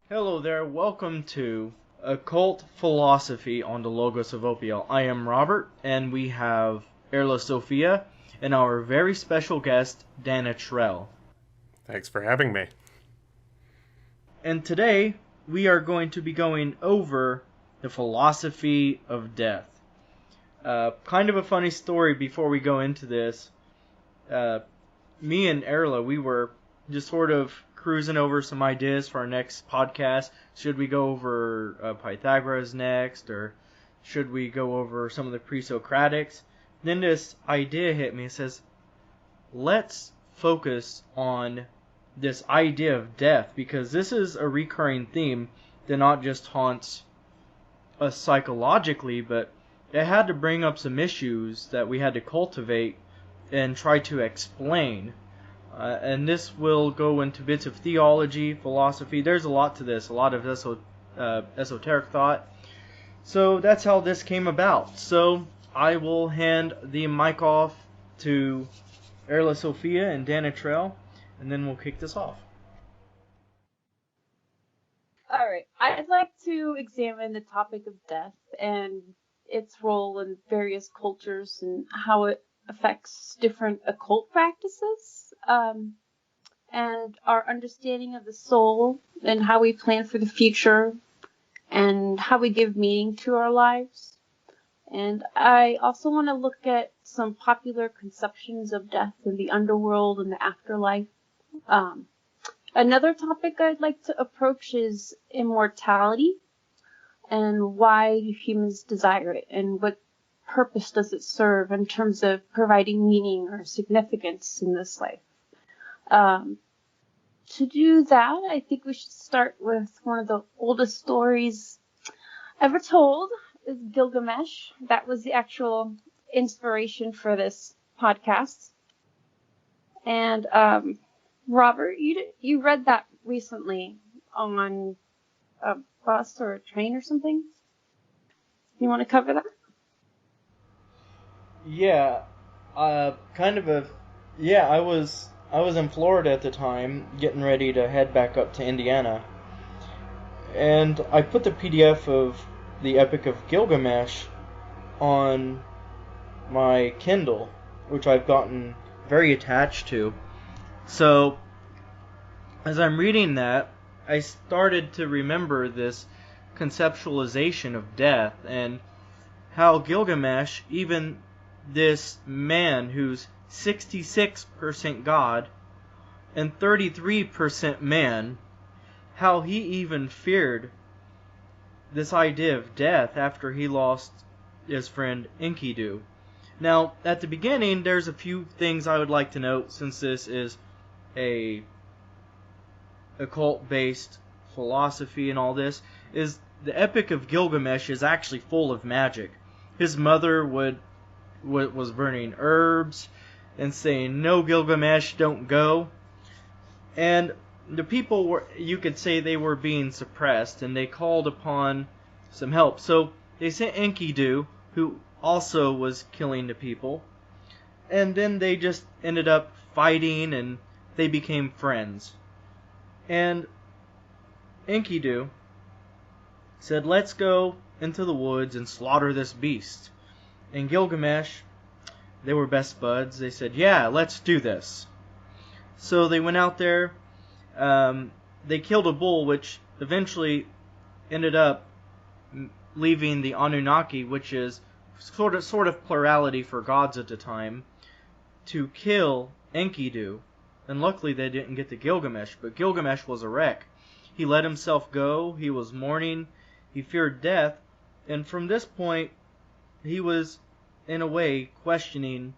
Hello there, welcome to Occult Philosophy on the Logos of Ophiel. I am Robert, and we have Airla Sophia, and our very special guest, Dan Attrell. Thanks for having me. And today, we are going to be going over the philosophy of death. Kind of a funny story before we go into this. Me and Airla, we were just sort of cruising over some ideas for our next podcast. Should we go over Pythagoras next, or should we go over some of the pre-Socratics? Then this idea hit me. It says, let's focus on this idea of death, because this is a recurring theme that not just haunts us psychologically, but it had to bring up some issues that we had to cultivate and try to explain. And this will go into bits of theology, philosophy. There's a lot to this, a lot of esoteric thought. So that's how this came about. So I will hand the mic off to Airla Sophia and Dan Attrell, and then we'll kick this off. Alright, I'd like to examine the topic of death and its role in various cultures and how it affects different occult practices, and our understanding of the soul and how we plan for the future and how we give meaning to our lives. And I also want to look at some popular conceptions of death in the underworld and the afterlife. Another topic I'd like to approach is immortality and why do humans desire it, and what purpose does it serve in terms of providing meaning or significance in this life. To do that, I think we should start with one of the oldest stories ever told, is Gilgamesh. That was the actual inspiration for this podcast. And Robert, you read that recently on a bus or a train or something? You want to cover that? Yeah, I was in Florida at the time, getting ready to head back up to Indiana, and I put the PDF of the Epic of Gilgamesh on my Kindle, which I've gotten very attached to. So, as I'm reading that, I started to remember this conceptualization of death, and how Gilgamesh, even this man who's 66% God and 33% man, how he even feared this idea of death after he lost his friend Enkidu. Now, at the beginning, there's a few things I would like to note, since this is a occult-based philosophy and all this, is the Epic of Gilgamesh is actually full of magic. His mother was burning herbs and saying, "No, Gilgamesh, don't go." And the people were, you could say, they were being suppressed, and they called upon some help. So they sent Enkidu, who also was killing the people, and then they just ended up fighting, and they became friends. And Enkidu said, "Let's go into the woods and slaughter this beast." And Gilgamesh, they were best buds, they said, "Yeah, let's do this." So they went out there, they killed a bull, which eventually ended up leaving the Anunnaki, which is sort of plurality for gods at the time, to kill Enkidu. And luckily they didn't get to Gilgamesh, but Gilgamesh was a wreck. He let himself go, he was mourning, he feared death, and from this point he was, in a way, questioning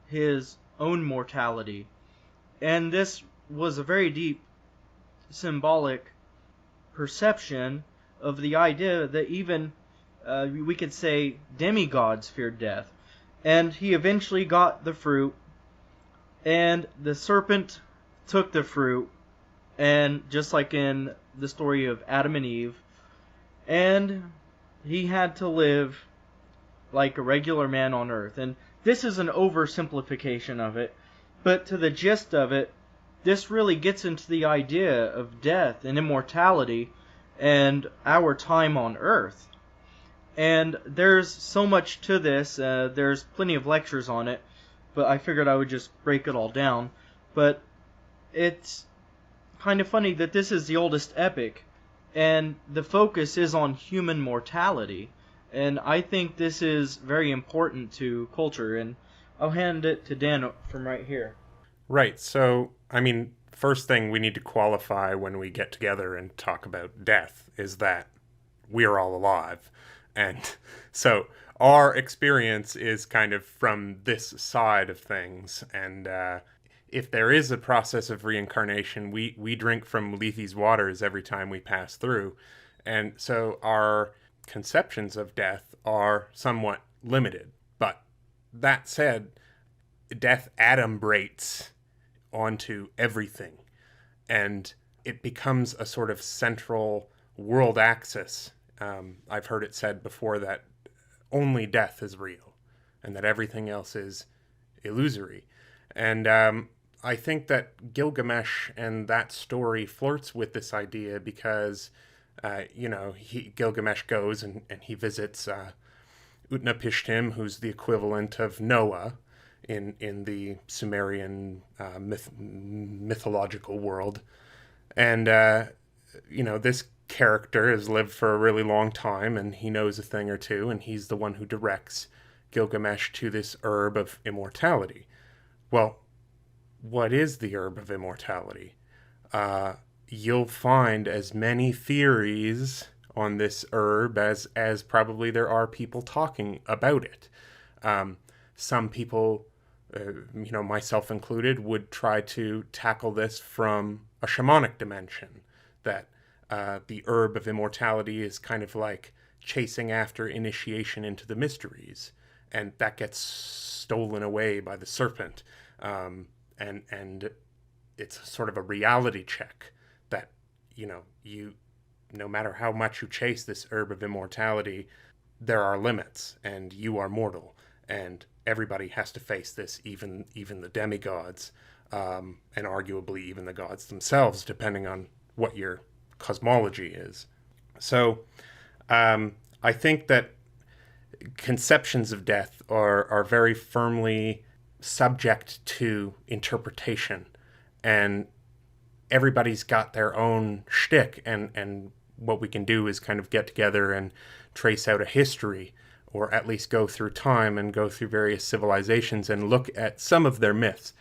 his own mortality. And this was a very deep symbolic perception of the idea that even, we could say, demigods feared death. And he eventually got the fruit, and the serpent took the fruit, and just like in the story of Adam and Eve, and he had to live like a regular man on earth. And this is an oversimplification of it, but to the gist of it, this really gets into the idea of death and immortality and our time on Earth. And there's so much to this. There's plenty of lectures on it, but I figured I would just break it all down. But it's kind of funny that this is the oldest epic, and the focus is on human mortality. And I think this is very important to culture, and I'll hand it to Dan from right here. Right. So, I mean, first thing we need to qualify when we get together and talk about death is that we're all alive. And so our experience is kind of from this side of things. And if there is a process of reincarnation, we drink from Lethe's waters every time we pass through. And so our conceptions of death are somewhat limited. But that said, death adumbrates onto everything. And it becomes a sort of central world axis. I've heard it said before that only death is real and that everything else is illusory. And I think that Gilgamesh and that story flirts with this idea because, Gilgamesh goes and he visits Utnapishtim, who's the equivalent of Noah in the Sumerian mythological world. And, this character has lived for a really long time, and he knows a thing or two, and he's the one who directs Gilgamesh to this herb of immortality. Well, what is the herb of immortality? You'll find as many theories on this herb as probably there are people talking about it. Some people, myself included, would try to tackle this from a shamanic dimension, that the herb of immortality is kind of like chasing after initiation into the mysteries, and that gets stolen away by the serpent. And it's sort of a reality check that, you, no matter how much you chase this herb of immortality, there are limits, and you are mortal, and everybody has to face this, even the demigods, and arguably even the gods themselves, depending on what your cosmology is. So I think that conceptions of death are very firmly subject to interpretation, and everybody's got their own shtick, and what we can do is kind of get together and trace out a history, or at least go through time and go through various civilizations and look at some of their myths.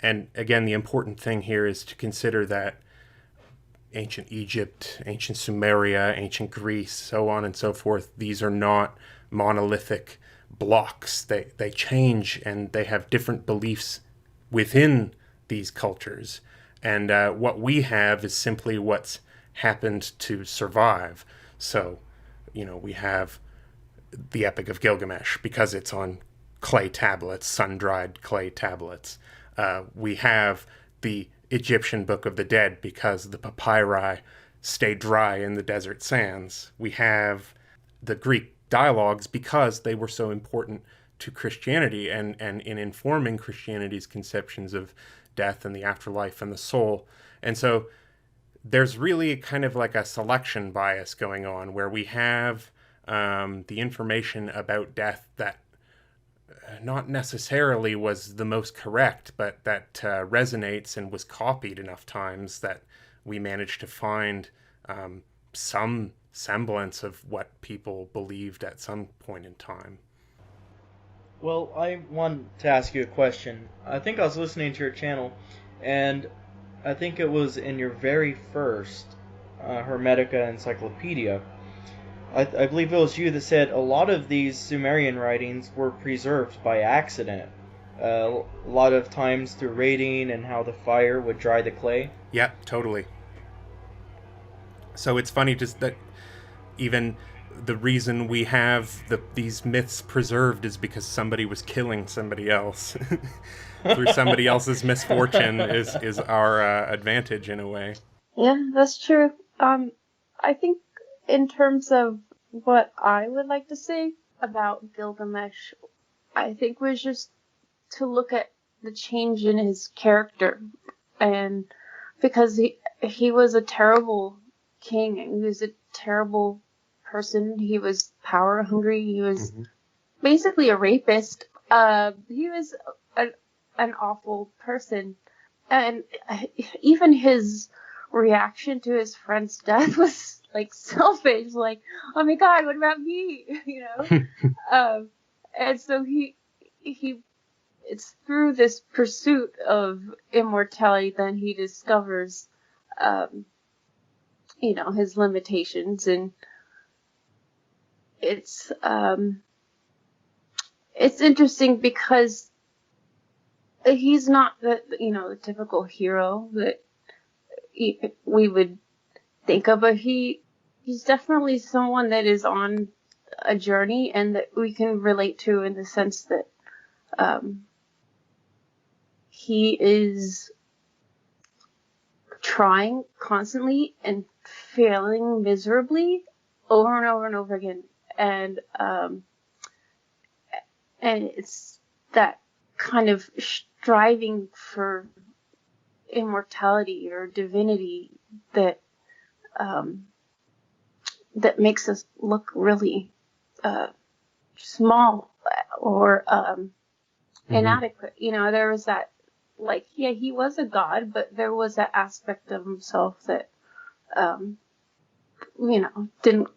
And again, the important thing here is to consider that ancient Egypt, ancient Sumeria, ancient Greece, so on and so forth, these are not monolithic blocks. They change, and they have different beliefs within these cultures. And what we have is simply what's happened to survive. So, we have the Epic of Gilgamesh because it's on clay tablets, sun-dried clay tablets. We have the Egyptian Book of the Dead because the papyri stay dry in the desert sands. We have the Greek dialogues because they were so important to Christianity and in informing Christianity's conceptions of death and the afterlife and the soul. And so there's really kind of like a selection bias going on where we have the information about death that not necessarily was the most correct, but that resonates and was copied enough times that we managed to find some semblance of what people believed at some point in time. Well, I want to ask you a question. I think I was listening to your channel, and I think it was in your very first Hermetica encyclopedia. I believe it was you that said a lot of these Sumerian writings were preserved by accident. A lot of times through raiding and how the fire would dry the clay. Yeah, totally. So it's funny just that even the reason we have these myths preserved is because somebody was killing somebody else. Through somebody else's misfortune is our advantage in a way. Yeah, that's true. I think in terms of what I would like to say about Gilgamesh, I think was just to look at the change in his character and because he was a terrible king, and he was a terrible person. He was power hungry. He was basically a rapist. He was an awful person, and even his reaction to his friend's death was like selfish. Like, oh my god, what about me? You know. And so he it's through this pursuit of immortality then he discovers, you know, his limitations, and it's interesting because he's not the typical hero that we would think of, but he's definitely someone that is on a journey and that we can relate to, in the sense that he is trying constantly and failing miserably over and over and over again, and it's that kind of striving for immortality or divinity that that makes us look really small or inadequate. You know, there was that, like, yeah, he was a god, but there was that aspect of himself that you know, didn't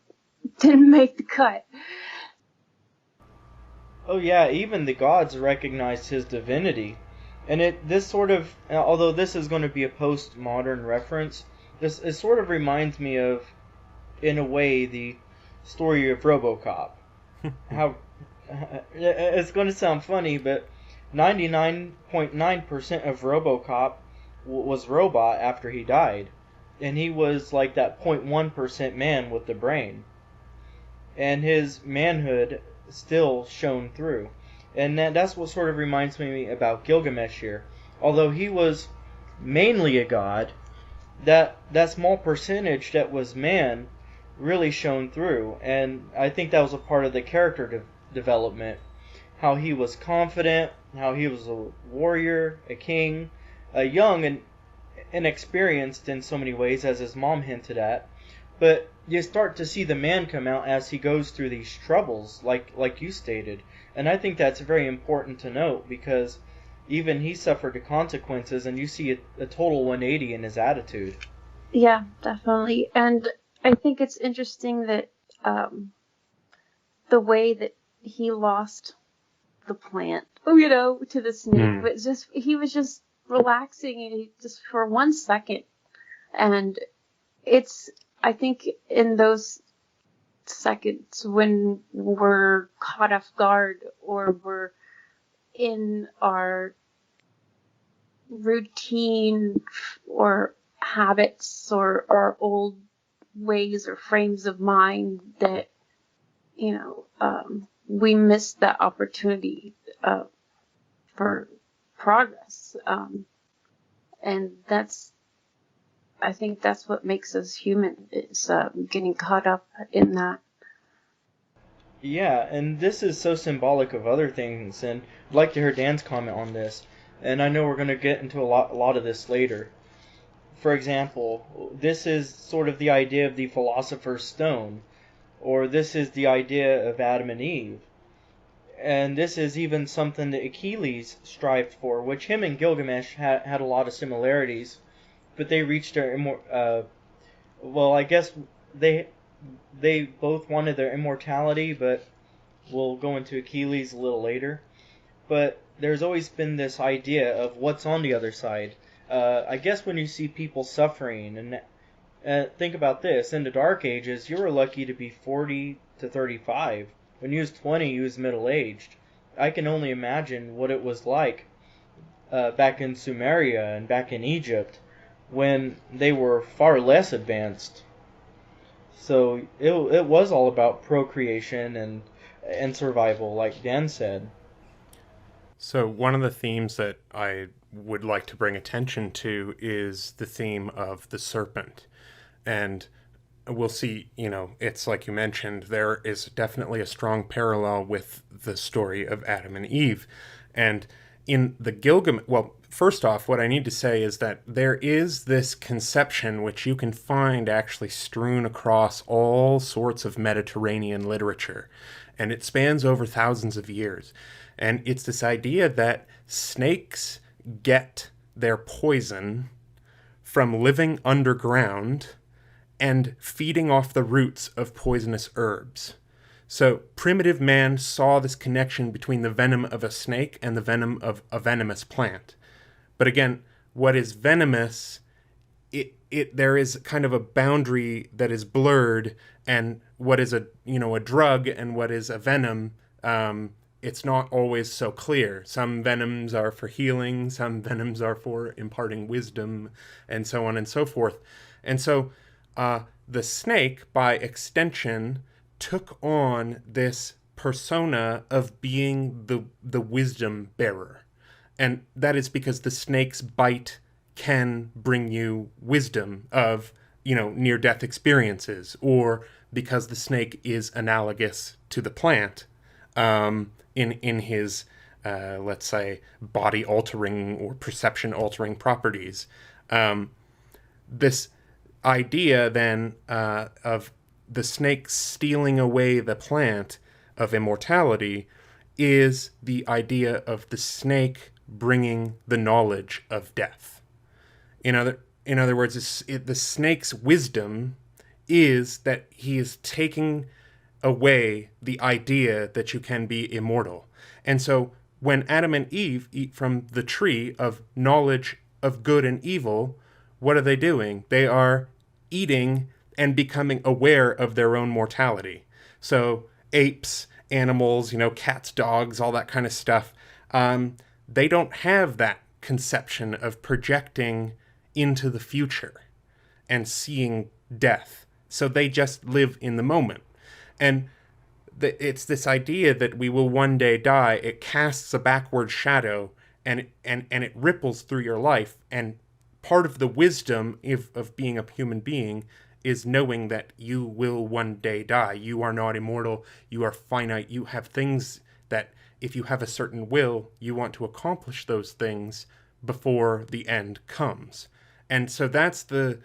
make the cut. Oh yeah, even the gods recognized his divinity. And this sort of, although this is going to be a postmodern reference, it sort of reminds me of, in a way, the story of RoboCop. How it's going to sound funny, but 99.9% of RoboCop was robot after he died, and he was like that 0.1% man with the brain, and his manhood still shone through. And that's what sort of reminds me about Gilgamesh here. Although he was mainly a god, that small percentage that was man really shone through. And I think that was a part of the character development. How he was confident, how he was a warrior, a king, young and inexperienced in so many ways, as his mom hinted at. But you start to see the man come out as he goes through these troubles, like you stated. And I think that's very important to note, because even he suffered the consequences, and you see a total 180 in his attitude. Yeah, definitely. And I think it's interesting that the way that he lost the plant, you know, to the snake, but he was just relaxing just for 1 second. And I think in those seconds when we're caught off guard, or we're in our routine or habits or our old ways or frames of mind, that, you know, we miss that opportunity for progress. And I think that's what makes us human, is getting caught up in that. Yeah, and this is so symbolic of other things, and I'd like to hear Dan's comment on this. And I know we're going to get into a lot of this later. For example, this is sort of the idea of the Philosopher's Stone, or this is the idea of Adam and Eve. And this is even something that Achilles strived for, which him and Gilgamesh had a lot of similarities. But they reached their well, I guess they both wanted their immortality, but we'll go into Achilles a little later. But there's always been this idea of what's on the other side. I guess when you see people suffering, and think about this, in the Dark Ages, you were lucky to be 40 to 35. When you was 20, you was middle-aged. I can only imagine what it was like back in Sumeria and back in Egypt, when they were far less advanced. So it was all about procreation and survival, like Dan said. So one of the themes that I would like to bring attention to is the theme of the serpent. And we'll see, you know, it's like you mentioned, there is definitely a strong parallel with the story of Adam and Eve. And in the first off, what I need to say is that there is this conception which you can find actually strewn across all sorts of Mediterranean literature, and it spans over thousands of years. And it's this idea that snakes get their poison from living underground and feeding off the roots of poisonous herbs. So primitive man saw this connection between the venom of a snake and the venom of a venomous plant. But again, what is venomous, there is kind of a boundary that is blurred, and what is a drug and what is a venom, it's not always so clear. Some venoms are for healing, some venoms are for imparting wisdom, and so on and so forth. And so the snake, by extension, took on this persona of being the wisdom bearer. And that is because the snake's bite can bring you wisdom of, near-death experiences, or because the snake is analogous to the plant in his, let's say, body-altering or perception-altering properties. This idea, then, of the snake stealing away the plant of immortality is the idea of the snake bringing the knowledge of death. In other words, the snake's wisdom is that he is taking away the idea that you can be immortal. And so when Adam and Eve eat from the tree of knowledge of good and evil, what are they doing? They are eating and becoming aware of their own mortality. So apes, animals, cats, dogs, all that kind of stuff, they don't have that conception of projecting into the future and seeing death. So they just live in the moment. And it's this idea that we will one day die. It casts a backward shadow, and it ripples through your life. And part of the wisdom of being a human being is knowing that you will one day die. You are not immortal. You are finite. You have things that, if you have a certain will, you want to accomplish those things before the end comes. And so that's the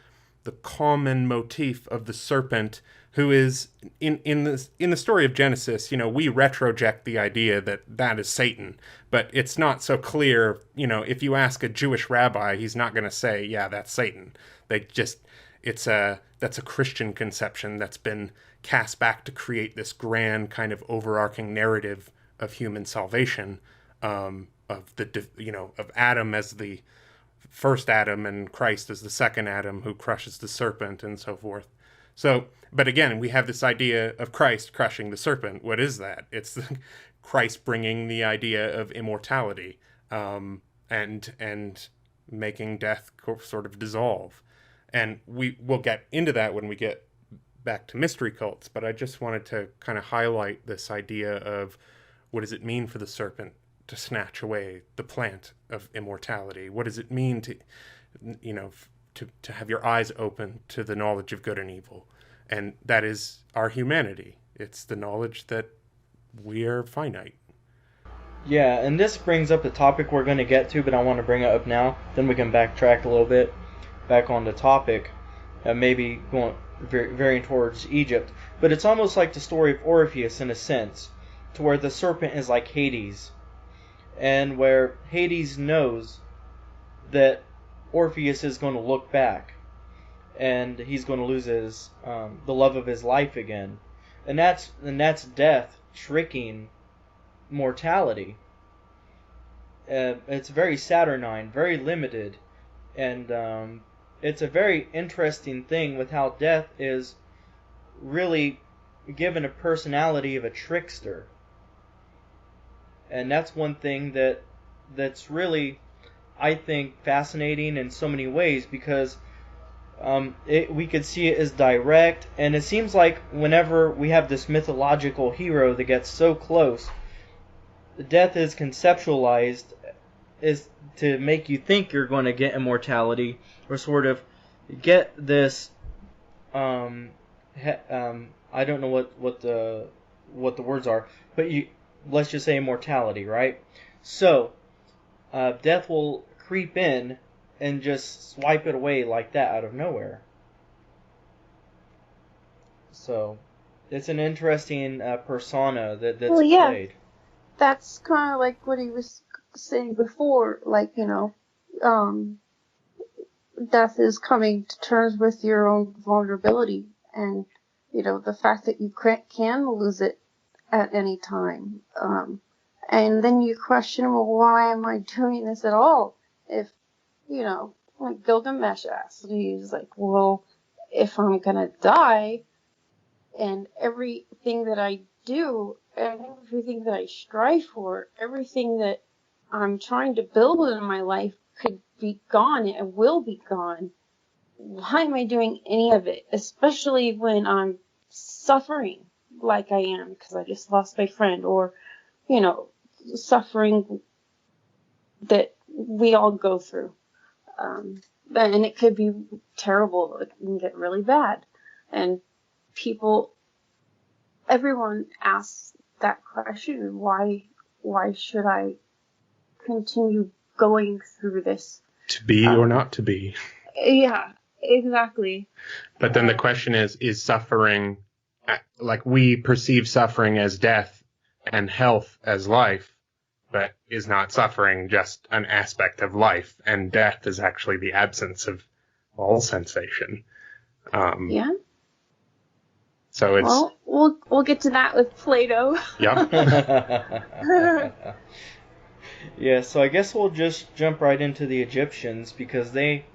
common motif of the serpent, who is in the story of Genesis. We retroject the idea that is Satan, but it's not so clear. If you ask a Jewish rabbi, he's not going to say, yeah, that's Satan. That's a Christian conception that's been cast back to create this grand kind of overarching narrative of human salvation, of Adam as the first Adam and Christ as the second Adam who crushes the serpent and so forth. So, but again, we have this idea of Christ crushing the serpent. What is that? It's Christ bringing the idea of immortality, and making death sort of dissolve. And we will get into that when we get back to mystery cults, but I just wanted to kind of highlight this idea of what does it mean for the serpent to snatch away the plant of immortality? What does it mean to have your eyes open to the knowledge of good and evil? And that is our humanity. It's the knowledge that we are finite. Yeah, and this brings up the topic we're going to get to, but I want to bring it up now. Then we can backtrack a little bit back on the topic, maybe going veering towards Egypt. But it's almost like the story of Orpheus in a sense, to where the serpent is like Hades, and where Hades knows that Orpheus is going to look back, and he's going to lose his the love of his life again, and that's death tricking mortality. It's very Saturnine, very limited, and it's a very interesting thing with how death is really given a personality of a trickster. And that's one thing that's really, I think, fascinating in so many ways, because we could see it as direct, and it seems like whenever we have this mythological hero that gets so close, death is conceptualized is to make you think you're going to get immortality, or sort of get this I don't know what the words are, but let's just say immortality, right? So death will creep in and just swipe it away like that out of nowhere. So, it's an interesting persona that's played. That's kind of like what he was saying before, like, death is coming to terms with your own vulnerability, and, the fact that you can lose it at any time. And then you question, well, why am I doing this at all? If, like Gilgamesh asked, he's like, well, if I'm gonna die, and everything that I do, and everything that I strive for, everything that I'm trying to build in my life could be gone and will be gone. Why am I doing any of it? Especially when I'm suffering like I am because I just lost my friend, or, suffering that we all go through. And it could be terrible. It can get really bad. And everyone asks that question, why should I continue going through this? To be or not to be. Yeah, exactly. But then the question is suffering, like we perceive suffering as death and health as life, but is not suffering just an aspect of life, and death is actually the absence of all sensation. Yeah. So it's... Well, we'll get to that with Plato. Yeah. Yeah, so I guess we'll just jump right into the Egyptians, because they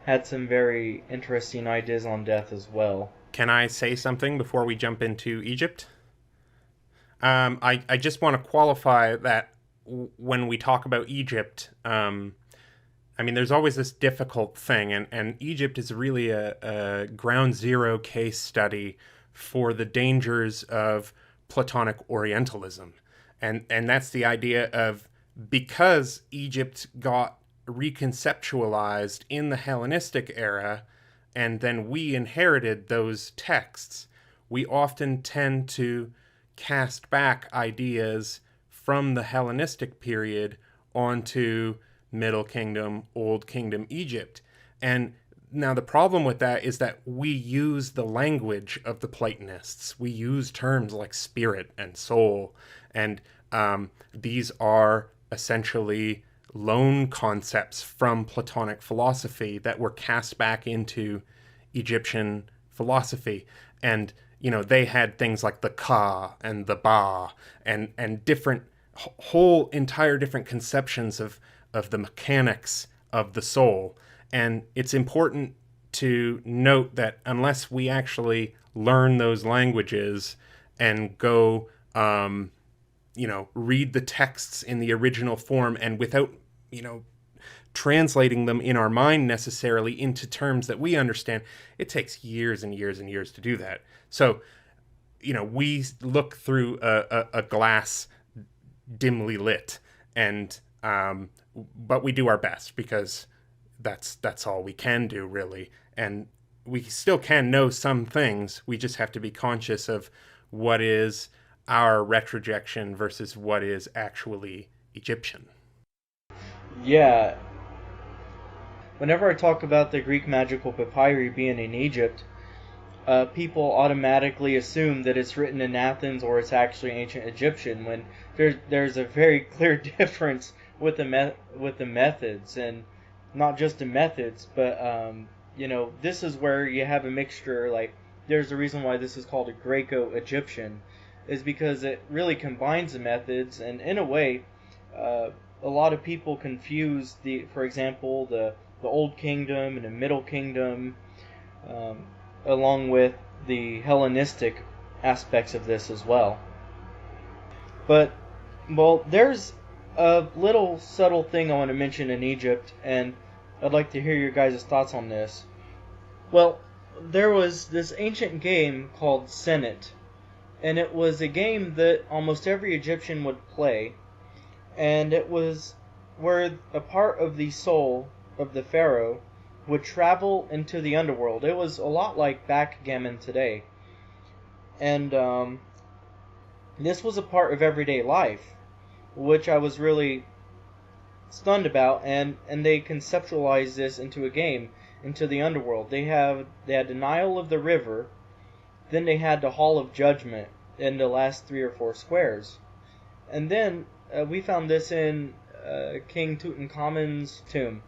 had some very interesting ideas on death as well. Can I say something before we jump into Egypt? I just want to qualify that when we talk about Egypt, there's always this difficult thing, and Egypt is really a ground zero case study for the dangers of Platonic Orientalism. And that's the idea of, because Egypt got reconceptualized in the Hellenistic era, and then we inherited those texts, we often tend to cast back ideas from the Hellenistic period onto Middle Kingdom, Old Kingdom Egypt. And now the problem with that is that we use the language of the Platonists. We use terms like spirit and soul, and these are essentially loan concepts from Platonic philosophy that were cast back into Egyptian philosophy. And they had things like the Ka and the Ba and different, whole entire different conceptions of the mechanics of the soul. And it's important to note that unless we actually learn those languages and go, read the texts in the original form, and without, translating them in our mind necessarily into terms that we understand, it takes years and years and years to do that. So, we look through a glass dimly lit, and but we do our best, because that's all we can do, really. And we still can know some things. We just have to be conscious of what is our retrojection versus what is actually Egyptian. Yeah. Whenever I talk about the Greek magical papyri being in Egypt, people automatically assume that it's written in Athens or it's actually ancient Egyptian, when there's a very clear difference with the methods, and not just the methods, but this is where you have a mixture. Like, there's a reason why this is called a Greco-Egyptian, is because it really combines the methods, and in a way, a lot of people confuse for example, the Old Kingdom and the Middle Kingdom, along with the Hellenistic aspects of this as well. But, well, there's a little subtle thing I want to mention in Egypt, and I'd like to hear your guys' thoughts on this. Well, there was this ancient game called Senet, and it was a game that almost every Egyptian would play, and it was where a part of the soul of the pharaoh would travel into the underworld. It was a lot like backgammon today. And this was a part of everyday life, which I was really stunned about, and they conceptualized this into a game, into the underworld. They had Denial of the River, then they had the Hall of Judgment in the last 3 or 4 squares. And then we found this in King Tutankhamun's tomb.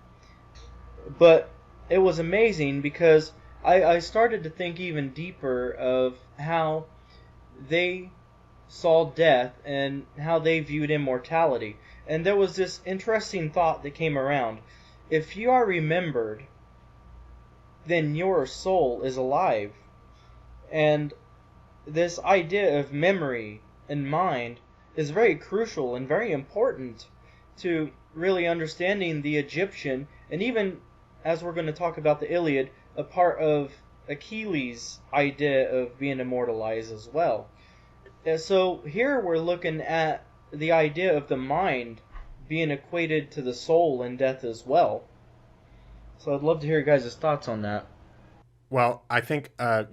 But it was amazing because I started to think even deeper of how they saw death and how they viewed immortality. And there was this interesting thought that came around. If you are remembered, then your soul is alive. And this idea of memory and mind is very crucial and very important to really understanding the Egyptian, and even, as we're going to talk about the Iliad, a part of Achilles' idea of being immortalized as well. And so here we're looking at the idea of the mind being equated to the soul in death as well. So I'd love to hear your guys' thoughts on that. Well, I think a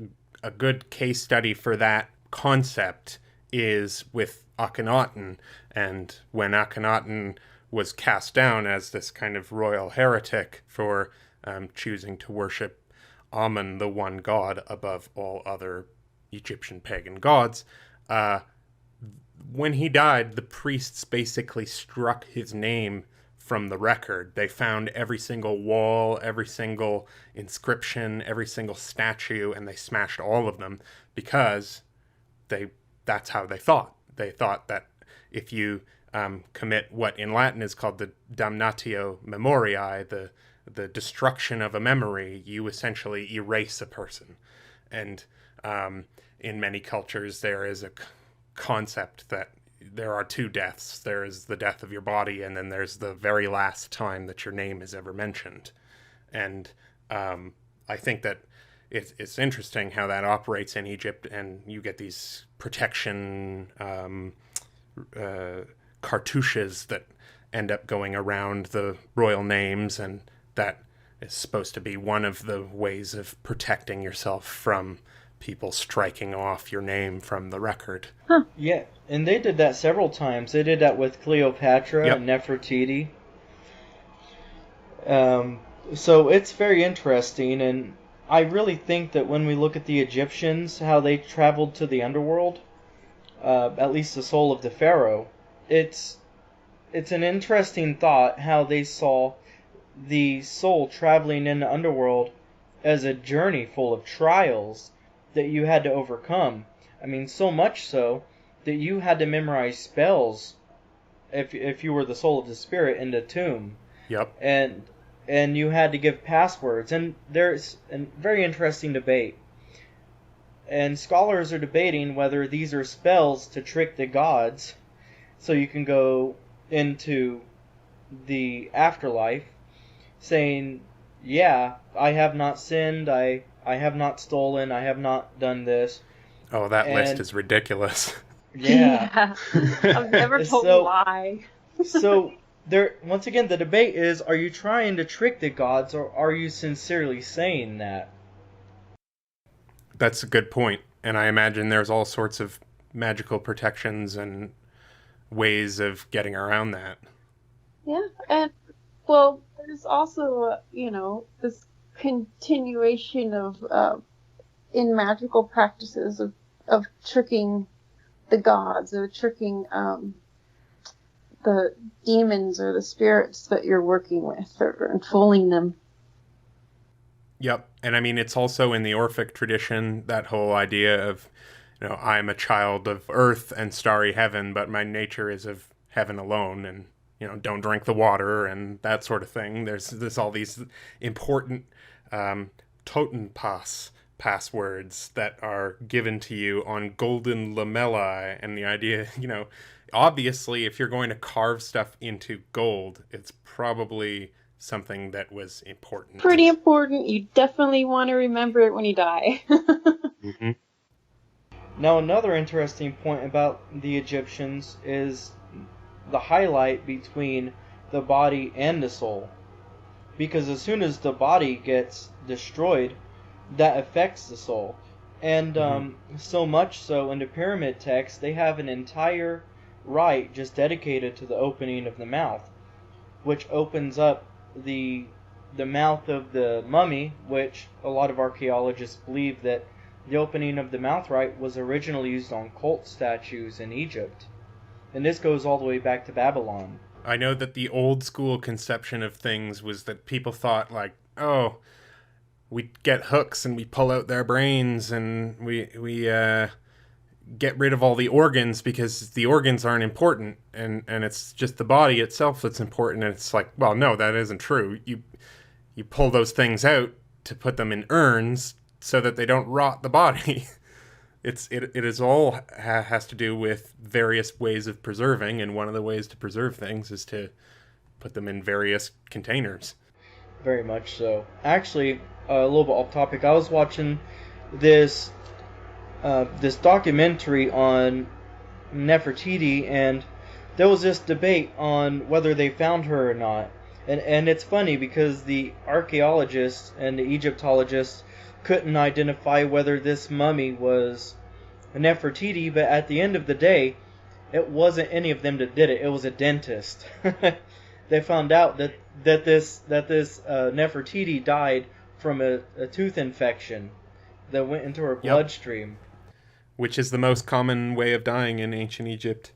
good case study for that concept is with Akhenaten, and when Akhenaten was cast down as this kind of royal heretic for choosing to worship Almond, the one god above all other Egyptian pagan gods, when he died, the priests basically struck his name from the record. They found every single wall, every single inscription, every single statue, and they smashed all of them because that's how they thought. They thought that if you commit what in Latin is called the Damnatio Memoriae, the destruction of a memory, you essentially erase a person. And in many cultures, there is a concept that there are 2 deaths. There is the death of your body, and then there's the very last time that your name is ever mentioned. And I think that it's interesting how that operates in Egypt, and you get these protection cartouches that end up going around the royal names, and that is supposed to be one of the ways of protecting yourself from people striking off your name from the record. Huh. Yeah, and they did that several times. They did that with Cleopatra and Nefertiti. So it's very interesting, and I really think that when we look at the Egyptians, how they traveled to the underworld, at least the soul of the pharaoh, it's an interesting thought how they saw the soul traveling in the underworld as a journey full of trials that you had to overcome. I mean, so much so that you had to memorize spells if you were the soul of the spirit in the tomb. Yep. And you had to give passwords. And there's a very interesting debate. And scholars are debating whether these are spells to trick the gods so you can go into the afterlife saying, yeah, I have not sinned, I have not stolen, I have not done this. Oh, that list is ridiculous. Yeah. I've never told a lie. So, once again, the debate is, are you trying to trick the gods, or are you sincerely saying that? That's a good point. And I imagine there's all sorts of magical protections and ways of getting around that. Yeah, and, well, there's also, this continuation of, in magical practices of tricking the gods, or tricking, the demons or the spirits that you're working with, and fooling them. Yep. And I mean, it's also in the Orphic tradition, that whole idea of, I'm a child of earth and starry heaven, but my nature is of heaven alone, and, don't drink the water and that sort of thing. There's all these important totem passwords that are given to you on golden lamellae, and the idea, obviously, if you're going to carve stuff into gold, it's probably something that was important. Pretty important. You definitely want to remember it when you die. Mm-hmm. Now, another interesting point about the Egyptians is the highlight between the body and the soul. Because as soon as the body gets destroyed, that affects the soul. And so much so, in the pyramid text, they have an entire rite just dedicated to the opening of the mouth. which opens up the mouth of the mummy, which a lot of archaeologists believe that the opening of the mouth rite was originally used on cult statues in Egypt. And this goes all the way back to Babylon. I know that the old school conception of things was that people thought like, oh, we get hooks and we pull out their brains and we get rid of all the organs because the organs aren't important and it's just the body itself that's important. And it's like, well, no, that isn't true. You pull those things out to put them in urns so that they don't rot the body. It is all has to do with various ways of preserving, and one of the ways to preserve things is to put them in various containers. Very much so. Actually, a little bit off topic, I was watching this documentary on Nefertiti, and there was this debate on whether they found her or not. And it's funny because the archaeologists and the Egyptologists couldn't identify whether this mummy was Nefertiti, but at the end of the day, it wasn't any of them that did it. It was a dentist. They found out that this Nefertiti died from a tooth infection that went into her bloodstream. Which is the most common way of dying in ancient Egypt,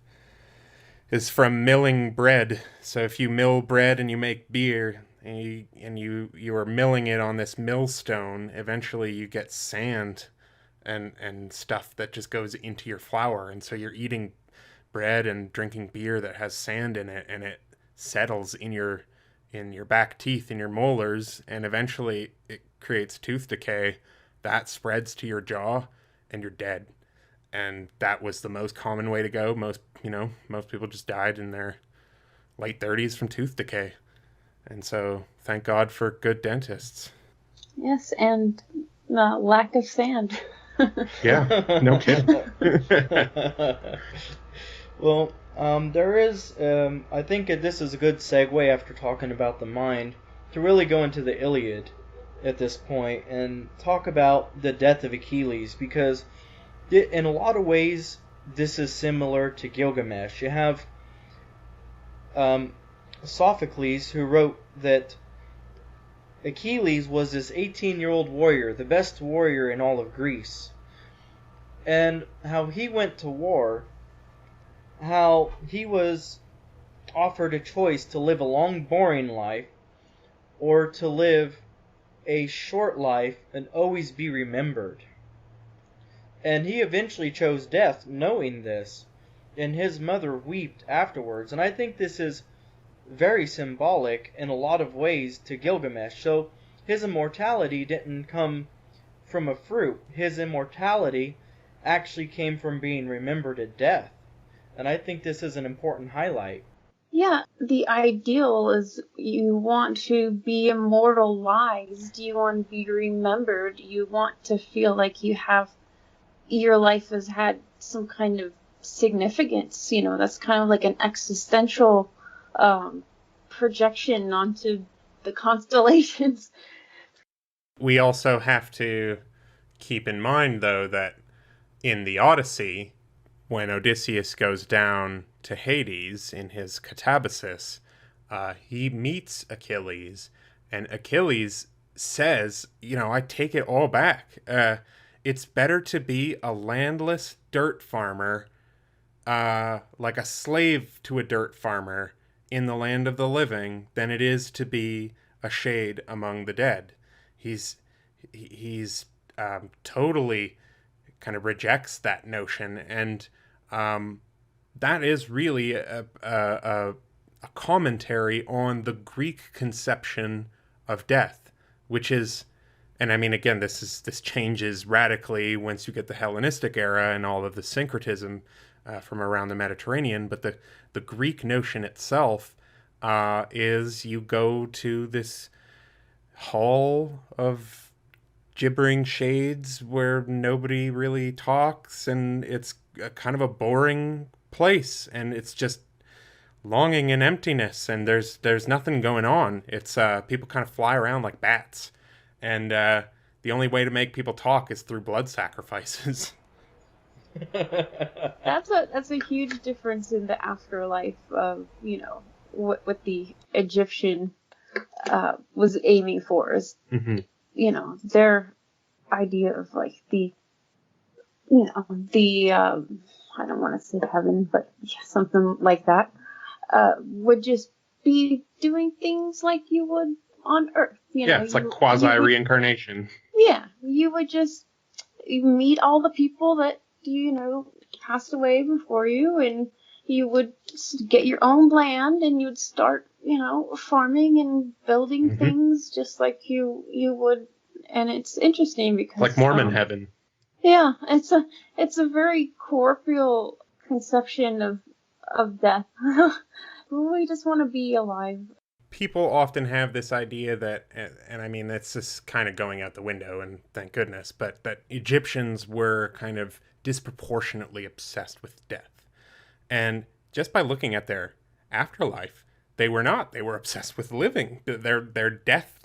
is from milling bread. So if you mill bread and you make beer, and you are milling it on this millstone, eventually you get sand and stuff that just goes into your flour, and so you're eating bread and drinking beer that has sand in it, and it settles in your back teeth, in your molars, and eventually it creates tooth decay that spreads to your jaw, and you're dead. And that was the most common way to go. Most people just died in their late 30s from tooth decay. And so, thank God for good dentists. Yes, and lack of sand. Yeah, no kidding. Well, there is, I think this is a good segue after talking about the mind, to really go into the Iliad at this point and talk about the death of Achilles, because in a lot of ways, this is similar to Gilgamesh. You have Sophocles, who wrote that Achilles was this 18-year-old warrior, the best warrior in all of Greece. And how he went to war, how he was offered a choice to live a long, boring life, or to live a short life and always be remembered. And he eventually chose death, knowing this, and his mother wept afterwards. And I think this is very symbolic in a lot of ways to Gilgamesh. So his immortality didn't come from a fruit. His immortality actually came from being remembered at death. And I think this is an important highlight. Yeah, the ideal is you want to be immortalized. You want to be remembered. You want to feel like your life has had some kind of significance. That's kind of like an existential projection onto the constellations. We also have to keep in mind, though, that in the Odyssey, when Odysseus goes down to Hades in his catabasis, he meets Achilles, and Achilles says, I take it all back. It's better to be a landless dirt farmer, like a slave to a dirt farmer in the land of the living, than it is to be a shade among the dead. He's totally kind of rejects that notion, and that is really a commentary on the Greek conception of death, which is, and I mean, again, this changes radically once you get the Hellenistic era and all of the syncretism from around the Mediterranean, but the Greek notion itself is you go to this hall of gibbering shades where nobody really talks, and it's kind of a boring place, and it's just longing and emptiness, and there's nothing going on. It's people kind of fly around like bats, and the only way to make people talk is through blood sacrifices. That's a huge difference in the afterlife of what the Egyptian was aiming for is, you know, their idea of like the, you know, the I don't want to say heaven, but something like that, would just be doing things like you would on Earth. You know, it's like quasi-reincarnation. Yeah, you would just meet all the people that, you know, passed away before you, and you would get your own land, and you would start, you know, farming and building things just like you would. And it's interesting because like Mormon heaven. Yeah, it's a very corporeal conception of death. We just want to be alive. People often have this idea that, and I mean, that's just kind of going out the window, and thank goodness, but that Egyptians were kind of disproportionately obsessed with death. And just by looking at their afterlife, they were not. They were obsessed with living. Their death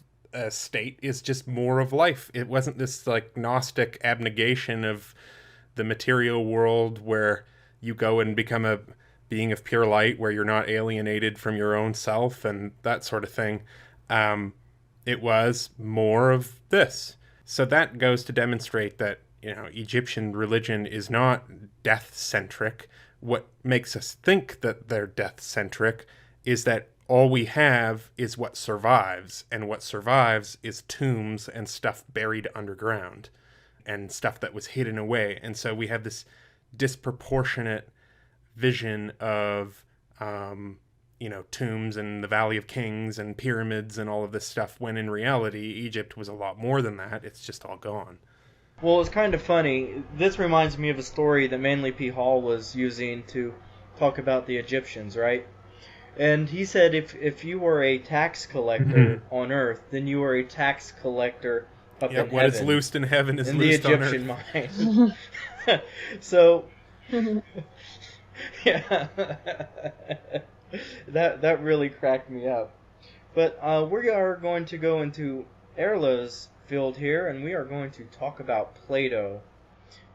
state is just more of life. It wasn't this like Gnostic abnegation of the material world where you go and become a being of pure light, where you're not alienated from your own self and that sort of thing. It was more of this. So that goes to demonstrate that, you know, Egyptian religion is not death-centric. What makes us think that they're death-centric is that all we have is what survives, and what survives is tombs and stuff buried underground and stuff that was hidden away. And so we have this disproportionate vision of, you know, tombs and the Valley of Kings and pyramids and all of this stuff, when in reality, Egypt was a lot more than that. It's just all gone. Well, it's kind of funny. This reminds me of a story that Manly P. Hall was using to talk about the Egyptians, right? And he said if you were a tax collector on Earth, then you were a tax collector up in heaven. What is loosed in heaven is loosed on Earth. In the Egyptian mind. So, yeah, that really cracked me up. But we are going to go into Airla's field here, and we are going to talk about Plato.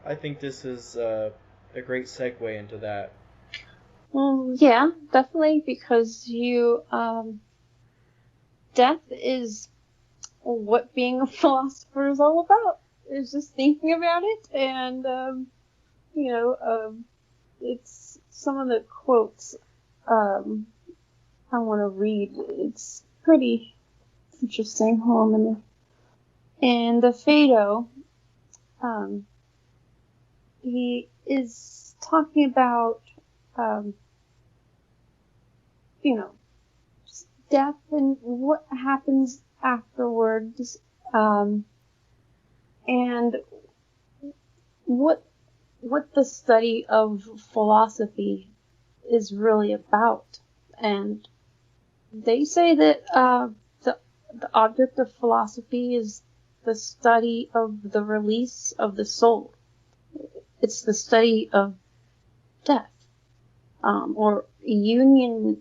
I think this is a great segue into that. Yeah, definitely, because death is what being a philosopher is all about. Is just thinking about it, and it's some of the quotes I want to read. It's pretty interesting. Hold on a minute. In the Phaedo, he is talking about death and what happens afterwards, and what the study of philosophy is really about. And they say that the object of philosophy is the study of the release of the soul. It's the study of death, or union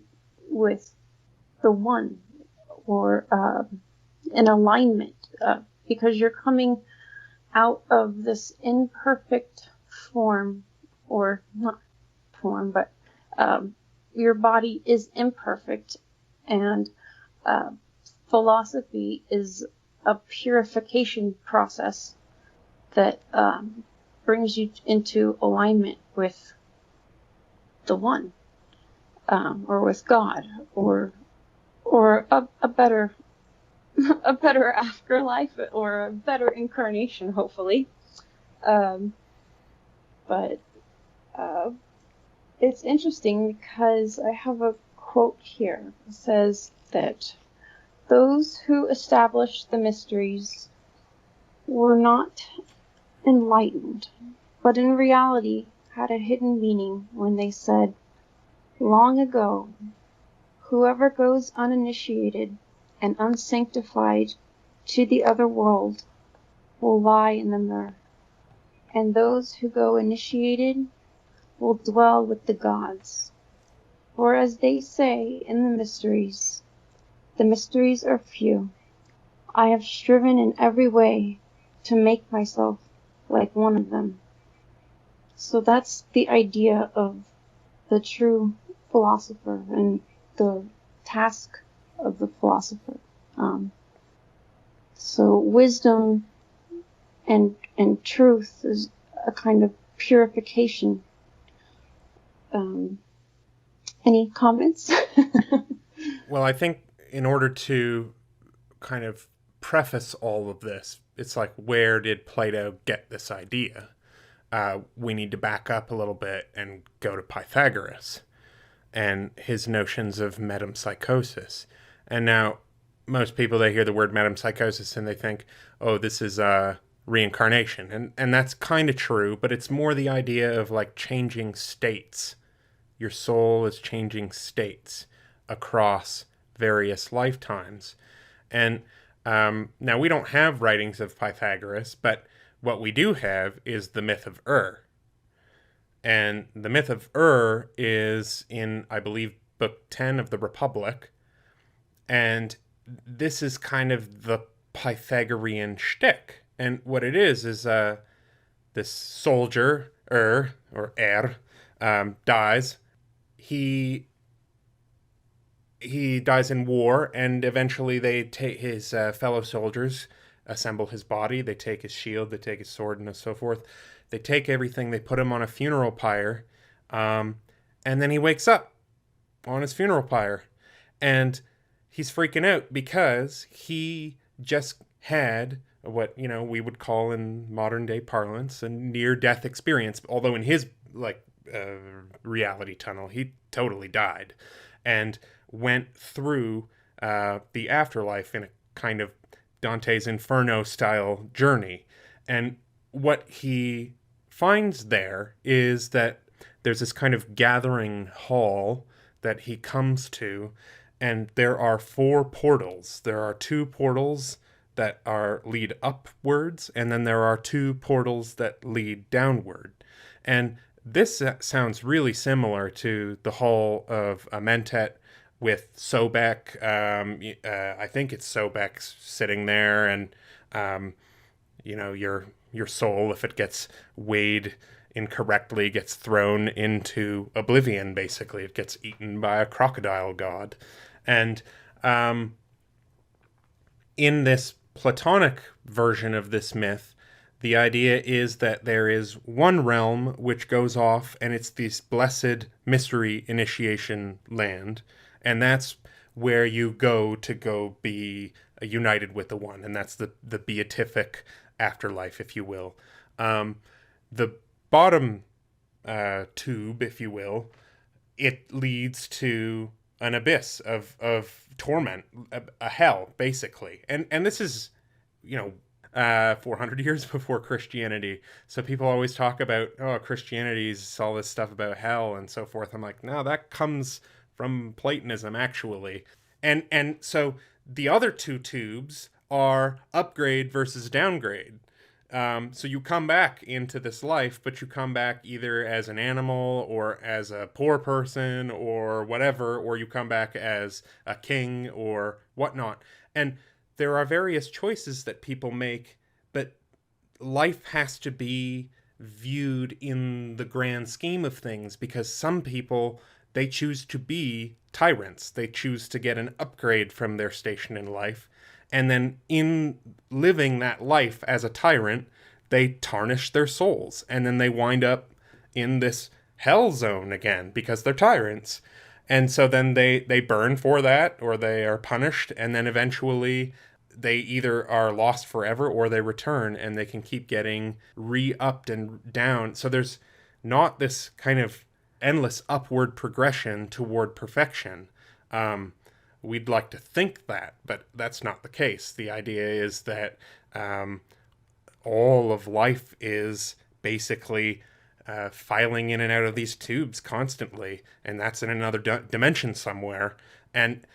with the one, or an alignment, because you're coming out of this imperfect form, or not form, but your body is imperfect, and philosophy is a purification process that brings you into alignment with the one, or with God, or a better afterlife, or a better incarnation, hopefully. But it's interesting because I have a quote here. It says that those who established the mysteries were not enlightened, but in reality had a hidden meaning when they said, long ago, whoever goes uninitiated and unsanctified to the other world will lie in the myrrh, and those who go initiated will dwell with the gods. For as they say in the mysteries are few. I have striven in every way to make myself like one of them. So that's the idea of the true philosopher and the task of the philosopher. So wisdom and truth is a kind of purification. Any comments? Well, I think in order to kind of preface all of this, it's like, where did Plato get this idea? We need to back up a little bit and go to Pythagoras and his notions of metempsychosis. And now, most people, they hear the word metempsychosis and they think, oh, this is reincarnation. And that's kind of true, but it's more the idea of like changing states. Your soul is changing states across various lifetimes. And now we don't have writings of Pythagoras, but what we do have is the myth of And the myth of is in, I believe, book 10 of the Republic. And this is kind of the Pythagorean shtick. And what it is this soldier, dies. He dies in war, and eventually they take his fellow soldiers, assemble his body, they take his shield, they take his sword, and so forth. They take everything, they put him on a funeral pyre, and then he wakes up on his funeral pyre. And he's freaking out because he just had what, we would call in modern day parlance a near-death experience, although in his, reality tunnel, he totally died and went through the afterlife in a kind of Dante's Inferno style journey. And what he finds there is that there's this kind of gathering hall that he comes to, and there are 4 portals. There are 2 portals that lead upwards, and then there are 2 portals that lead downward. And this sounds really similar to the Hall of Amentet with Sobek. I think it's Sobek sitting there, and your soul, if it gets weighed incorrectly, gets thrown into oblivion. Basically, it gets eaten by a crocodile god. And in this Platonic version of this myth, the idea is that there is one realm which goes off, and it's this blessed mystery initiation land, and that's where you go to be united with the one, and that's the beatific afterlife, if you will. The bottom tube, if you will, it leads to an abyss of torment, a hell, basically. And this is, 400 years before Christianity. So people always talk about, Christianity's all this stuff about hell and so forth. I'm like, no, that comes from Platonism, actually. And so the other 2 tubes are upgrade versus downgrade. So you come back into this life, but you come back either as an animal or as a poor person or whatever, or you come back as a king or whatnot. And there are various choices that people make, but life has to be viewed in the grand scheme of things, because some people, they choose to be tyrants. They choose to get an upgrade from their station in life. And then in living that life as a tyrant, they tarnish their souls. And then they wind up in this hell zone again because they're tyrants. And so then they burn for that, or they are punished. And then eventually they either are lost forever or they return, and they can keep getting re-upped and down. So there's not this kind of endless upward progression toward perfection. We'd like to think that, but that's not the case. The idea is that all of life is basically filing in and out of these tubes constantly, and that's in another dimension somewhere. And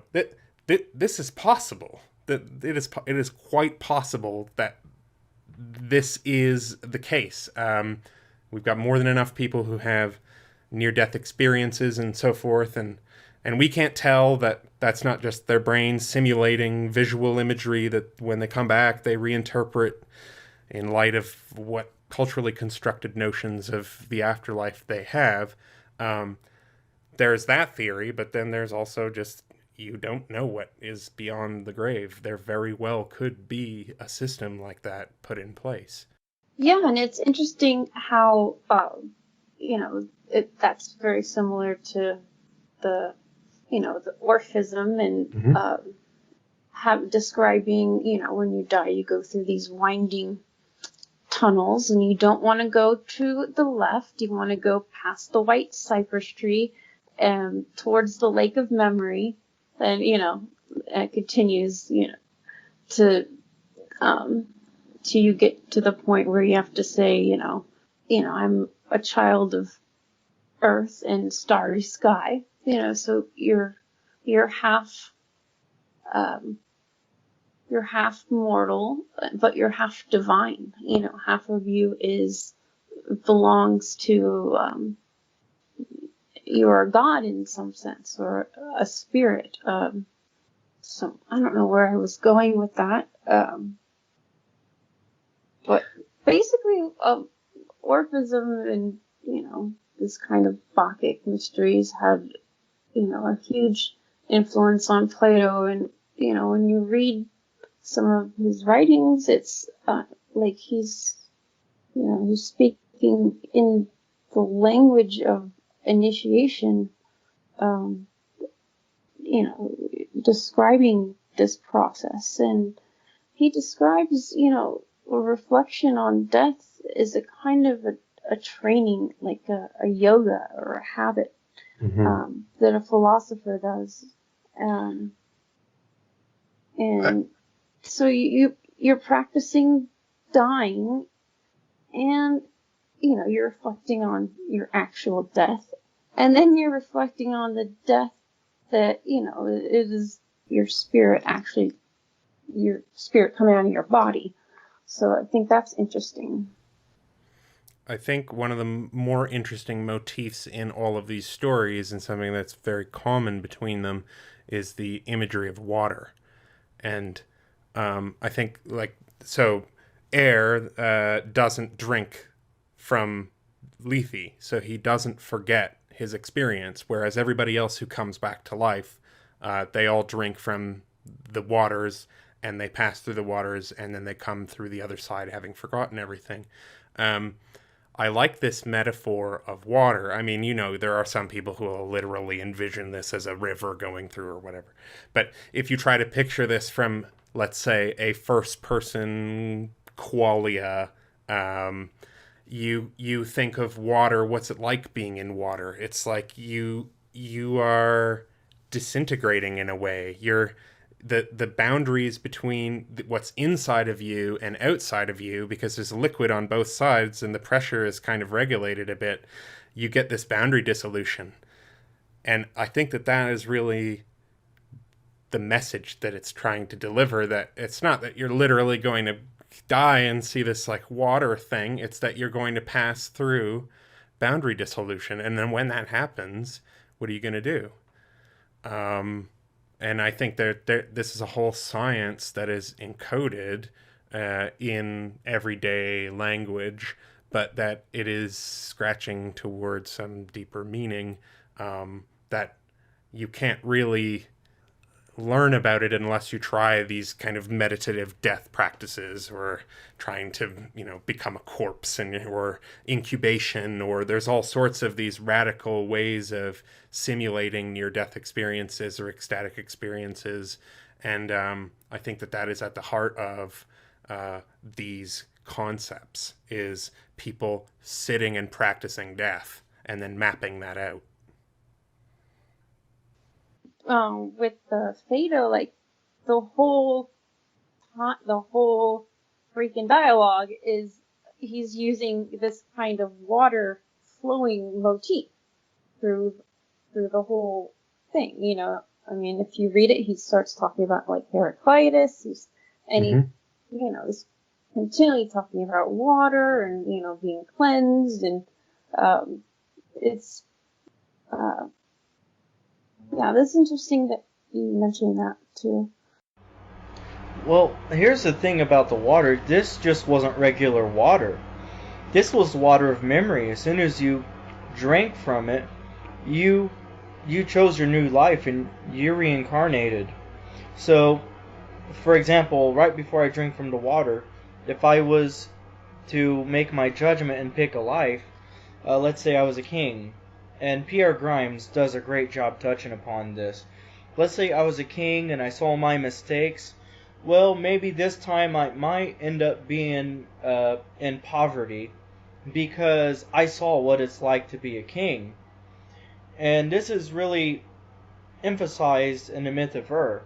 this is possible. That it is quite possible that this is the case. We've got more than enough people who have near-death experiences and so forth, and we can't tell that that's not just their brains simulating visual imagery that when they come back they reinterpret in light of what culturally constructed notions of the afterlife they have. there's that theory, but then there's also just, you don't know what is beyond the grave. There very well could be a system like that put in place. Yeah, and it's interesting how, that's very similar to the Orphism and describing, when you die, you go through these winding tunnels, and you don't want to go to the left. You want to go past the white cypress tree and towards the lake of memory. And, it continues, till you get to the point where you have to say, I'm a child of earth and starry sky, so you're half, you're half mortal, but you're half divine. Half of you belongs to, you're a god in some sense, or a spirit. So I don't know where I was going with that. But basically, Orphism and, this kind of Bacchic mysteries had, a huge influence on Plato. And, when you read some of his writings, it's like he's speaking in the language of initiation, describing this process. And he describes, a reflection on death is a kind of a training, like a yoga or a habit, that a philosopher does. And so you're practicing dying, and, you're reflecting on your actual death. And then you're reflecting on the death that, it is your spirit coming out of your body. So I think that's interesting. I think one of the more interesting motifs in all of these stories, and something that's very common between them, is the imagery of water. And I think, Air doesn't drink from Lethe, so he doesn't forget his experience, whereas everybody else who comes back to life, they all drink from the waters, and they pass through the waters, and then they come through the other side having forgotten everything. I like this metaphor of water. I mean, there are some people who will literally envision this as a river going through or whatever. But if you try to picture this from, let's say, a first-person qualia, you think of water. What's it like being in water? It's like you are disintegrating in a way. The boundaries between what's inside of you and outside of you, because there's liquid on both sides and the pressure is kind of regulated a bit, you get this boundary dissolution. And I think that is really the message that it's trying to deliver, that it's not that you're literally going to die and see this like water thing, it's that you're going to pass through boundary dissolution. And then when that happens, what are you going to do? And I think this is a whole science that is encoded in everyday language, but that it is scratching towards some deeper meaning that you can't really learn about it unless you try these kind of meditative death practices, or trying to, become a corpse, or incubation, or there's all sorts of these radical ways of simulating near-death experiences or ecstatic experiences. And I think that is at the heart of these concepts, is people sitting and practicing death and then mapping that out. With the Phaedo, like the whole freaking dialogue is he's using this kind of water flowing motif through the whole thing. I mean, if you read it, he starts talking about like Heraclitus, he's continually talking about water and being cleansed, and it's this is interesting that you mentioned that too. Well, here's the thing about the water. This just wasn't regular water. This was water of memory. As soon as you drank from it, you you chose your new life and you're reincarnated. So, for example, right before I drink from the water, if I was to make my judgment and pick a life, let's say I was a king, and Pierre Grimes does a great job touching upon this. Let's say I was a king and I saw my mistakes. Well, maybe this time I might end up being in poverty because I saw what it's like to be a king. And this is really emphasized in the Myth of Orpheus.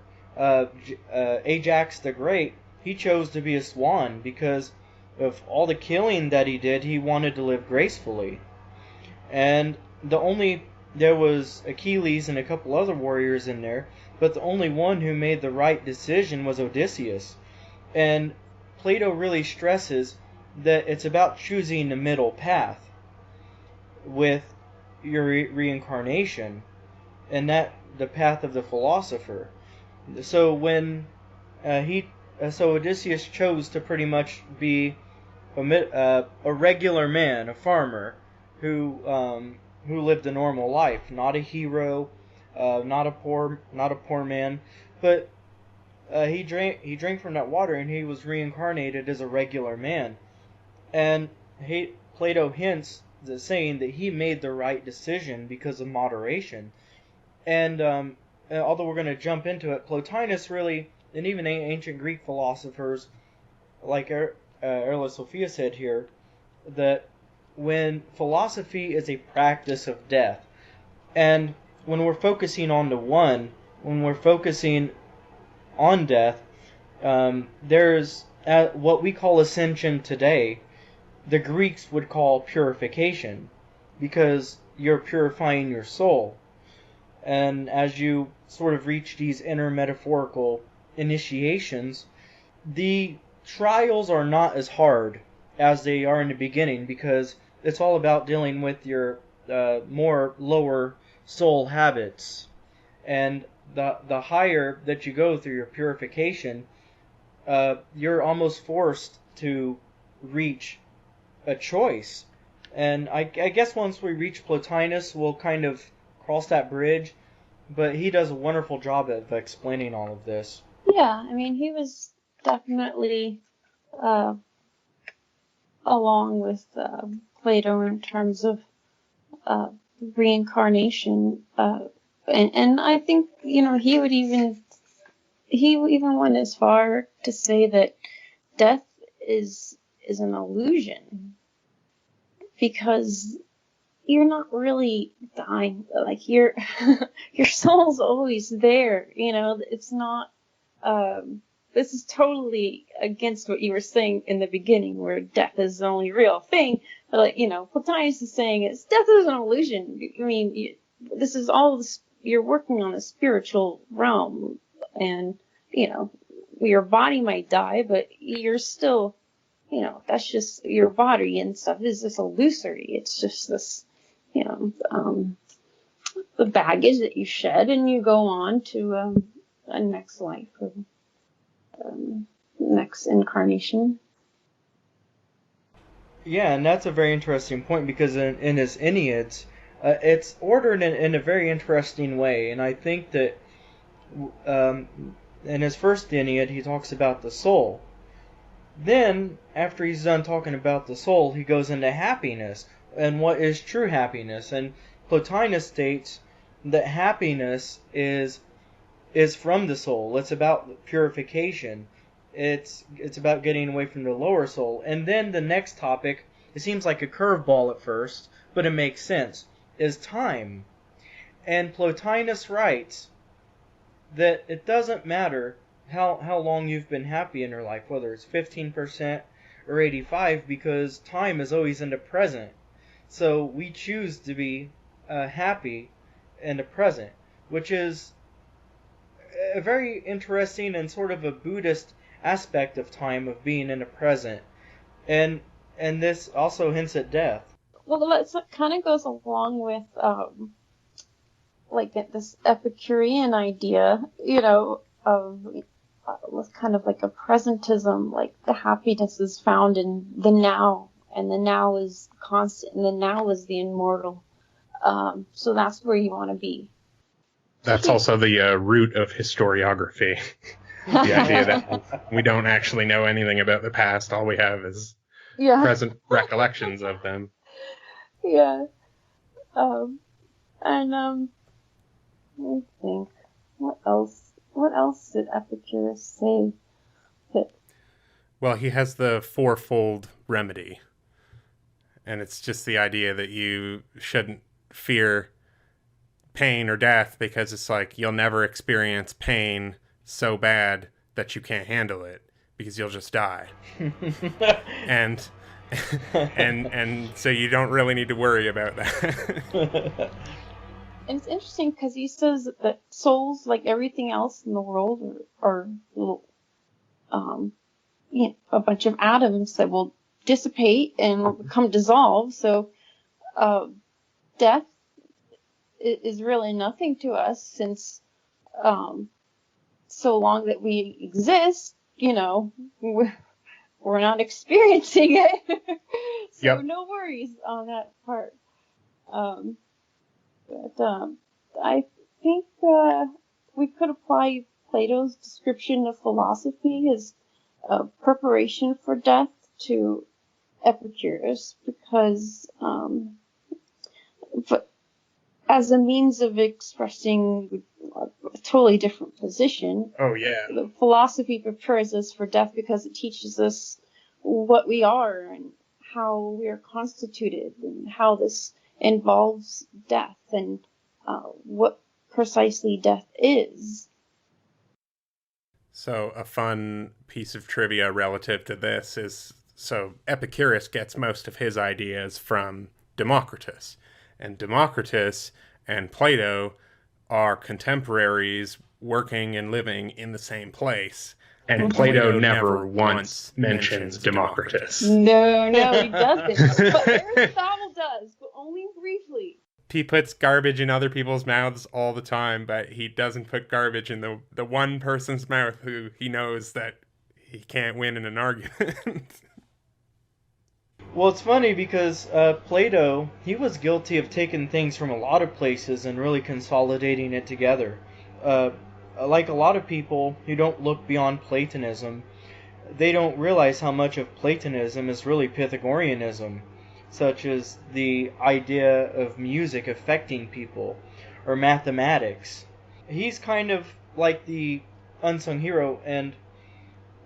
Ajax the Great, he chose to be a swan because of all the killing that he did. He wanted to live gracefully. And there was Achilles and a couple other warriors in there, but the only one who made the right decision was Odysseus. And Plato really stresses that it's about choosing the middle path with your reincarnation, and that the path of the philosopher. So when Odysseus chose to pretty much be a regular man, a farmer, who lived a normal life, not a hero, not a poor man, but he drank from that water and he was reincarnated as a regular man. And Plato hints saying that he made the right decision because of moderation. And although we're going to jump into it, Plotinus really, and even ancient Greek philosophers like Airla Sophia said here, that when philosophy is a practice of death, and when we're focusing on the one, when we're focusing on death, there's what we call ascension today, the Greeks would call purification, because you're purifying your soul. And as you sort of reach these inner metaphorical initiations, the trials are not as hard as they are in the beginning, because it's all about dealing with your more lower soul habits. And the higher that you go through your purification, you're almost forced to reach a choice. And I guess once we reach Plotinus, we'll kind of cross that bridge, but he does a wonderful job of explaining all of this. Yeah, I mean, he was definitely along with Plato in terms of reincarnation, and I think, you know, he even went as far to say that death is an illusion, because you're not really dying. Like, your soul's always there. You know, it's not. This is totally against what you were saying in the beginning, where death is the only real thing. But, like, you know, Plotinus is saying death is an illusion. I mean, this is all this, you're working on a spiritual realm, and, you know, your body might die, but you're still, you know, that's just your body and stuff is just illusory. It's just this, you know, the baggage that you shed, and you go on to a next life, or next incarnation. Yeah, and that's a very interesting point, because in his Enneads, it's ordered in a very interesting way. And I think that in his first Ennead, he talks about the soul. Then, after he's done talking about the soul, he goes into happiness and what is true happiness. And Plotinus states that happiness is from the soul. It's about purification. It's about getting away from the lower soul. And then the next topic, it seems like a curveball at first, but it makes sense, is time. And Plotinus writes that it doesn't matter how long you've been happy in your life, whether it's 15% or 85%, because time is always in the present. So we choose to be happy in the present, which is a very interesting and sort of a Buddhist aspect of time, of being in the present. And this also hints at death. Well, that kind of goes along with like this Epicurean idea, you know, of with kind of like a presentism, like the happiness is found in the now, and the now is constant, and the now is the immortal. So that's where you want to be. That's also the root of historiography. The idea that we don't actually know anything about the past. All we have is present recollections of them. Yeah. Let me think. What else did Epicurus say? Well, he has the fourfold remedy. And it's just the idea that you shouldn't fear pain or death because it's like you'll never experience pain so bad that you can't handle it because you'll just die. and so you don't really need to worry about that. And it's interesting because he says that souls, like everything else in the world, are a bunch of atoms that will dissipate and become dissolved. So death is really nothing to us, since so long that we exist, we're not experiencing it. So no worries on that part. But I think we could apply Plato's description of philosophy as a preparation for death to Epicurus, because as a means of expressing a totally different position. Oh, yeah. The philosophy prepares us for death because it teaches us what we are and how we are constituted and how this involves death and what precisely death is. So a fun piece of trivia relative to this is, so Epicurus gets most of his ideas from Democritus. And Democritus and Plato are contemporaries working and living in the same place. And Plato never once mentions Democritus. No, he doesn't. But Aristotle does, but only briefly. He puts garbage in other people's mouths all the time, but he doesn't put garbage in the one person's mouth who he knows that he can't win in an argument. Well, it's funny because Plato, he was guilty of taking things from a lot of places and really consolidating it together. Like a lot of people who don't look beyond Platonism, they don't realize how much of Platonism is really Pythagoreanism, such as the idea of music affecting people, or mathematics. He's kind of like the unsung hero, and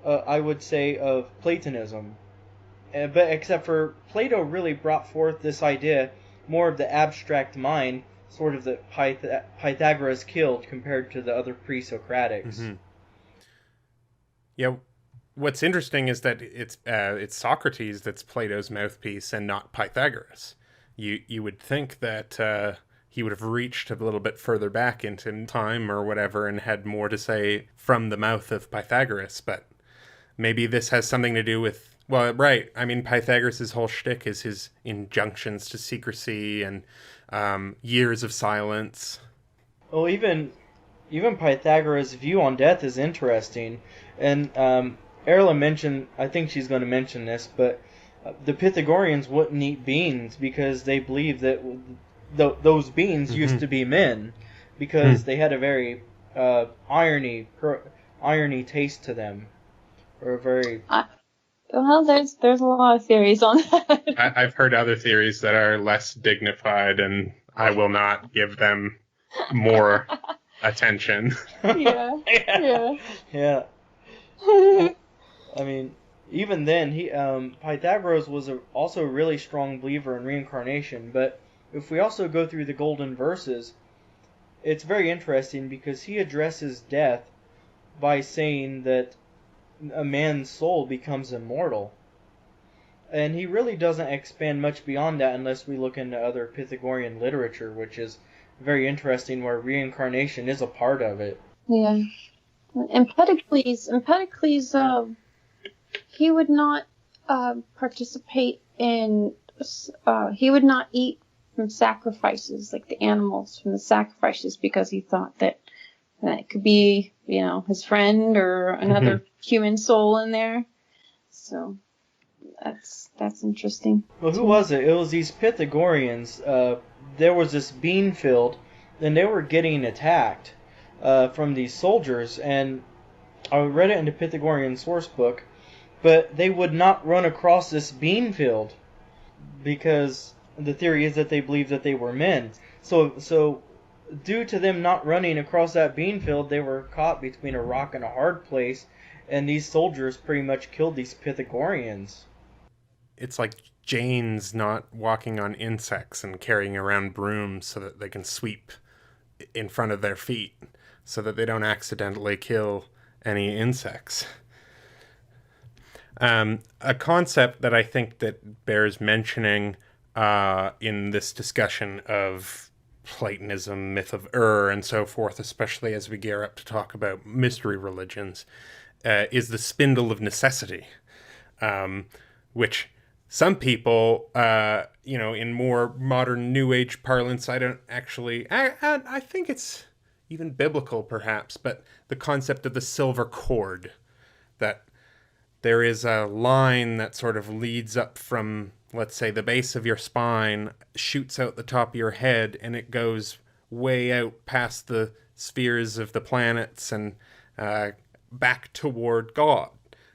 I would say, of Platonism. But except for Plato really brought forth this idea, more of the abstract mind, sort of that Pythagoras killed compared to the other pre-Socratics. Mm-hmm. Yeah, what's interesting is that it's Socrates that's Plato's mouthpiece and not Pythagoras. You would think that he would have reached a little bit further back into time or whatever and had more to say from the mouth of Pythagoras, but maybe this has something to do with, well, right, I mean, Pythagoras' whole shtick is his injunctions to secrecy and years of silence. Well, even Pythagoras' view on death is interesting, and Airla mentioned, I think she's going to mention this, but the Pythagoreans wouldn't eat beans because they believed that those beans used to be men, because they had a very irony taste to them, or a very... Well, there's a lot of theories on that. I've heard other theories that are less dignified, and I will not give them more attention. Yeah. I mean, even then, Pythagoras was also a really strong believer in reincarnation. But if we also go through the golden verses, it's very interesting because he addresses death by saying that a man's soul becomes immortal. And he really doesn't expand much beyond that unless we look into other Pythagorean literature, which is very interesting, where reincarnation is a part of it. Yeah. Empedocles, he would not participate in, he would not eat from sacrifices, like the animals from the sacrifices, because he thought that it could be, his friend or another human soul in there. So that's interesting. Well, who was it? It was these Pythagoreans. There was this bean field and they were getting attacked from these soldiers. And I read it in the Pythagorean source book, but they would not run across this bean field because the theory is that they believed that they were men. So due to them not running across that bean field, they were caught between a rock and a hard place, and these soldiers pretty much killed these Pythagoreans. It's like Janes not walking on insects and carrying around brooms so that they can sweep in front of their feet so that they don't accidentally kill any insects. A concept that I think that bears mentioning in this discussion of Platonism, myth of and so forth, especially as we gear up to talk about mystery religions, is the Spindle of Necessity, which some people, in more modern New Age parlance, I don't actually... I think it's even biblical, perhaps, but the concept of the silver cord, that there is a line that sort of leads up from, let's say, the base of your spine, shoots out the top of your head, and it goes way out past the spheres of the planets and back toward God,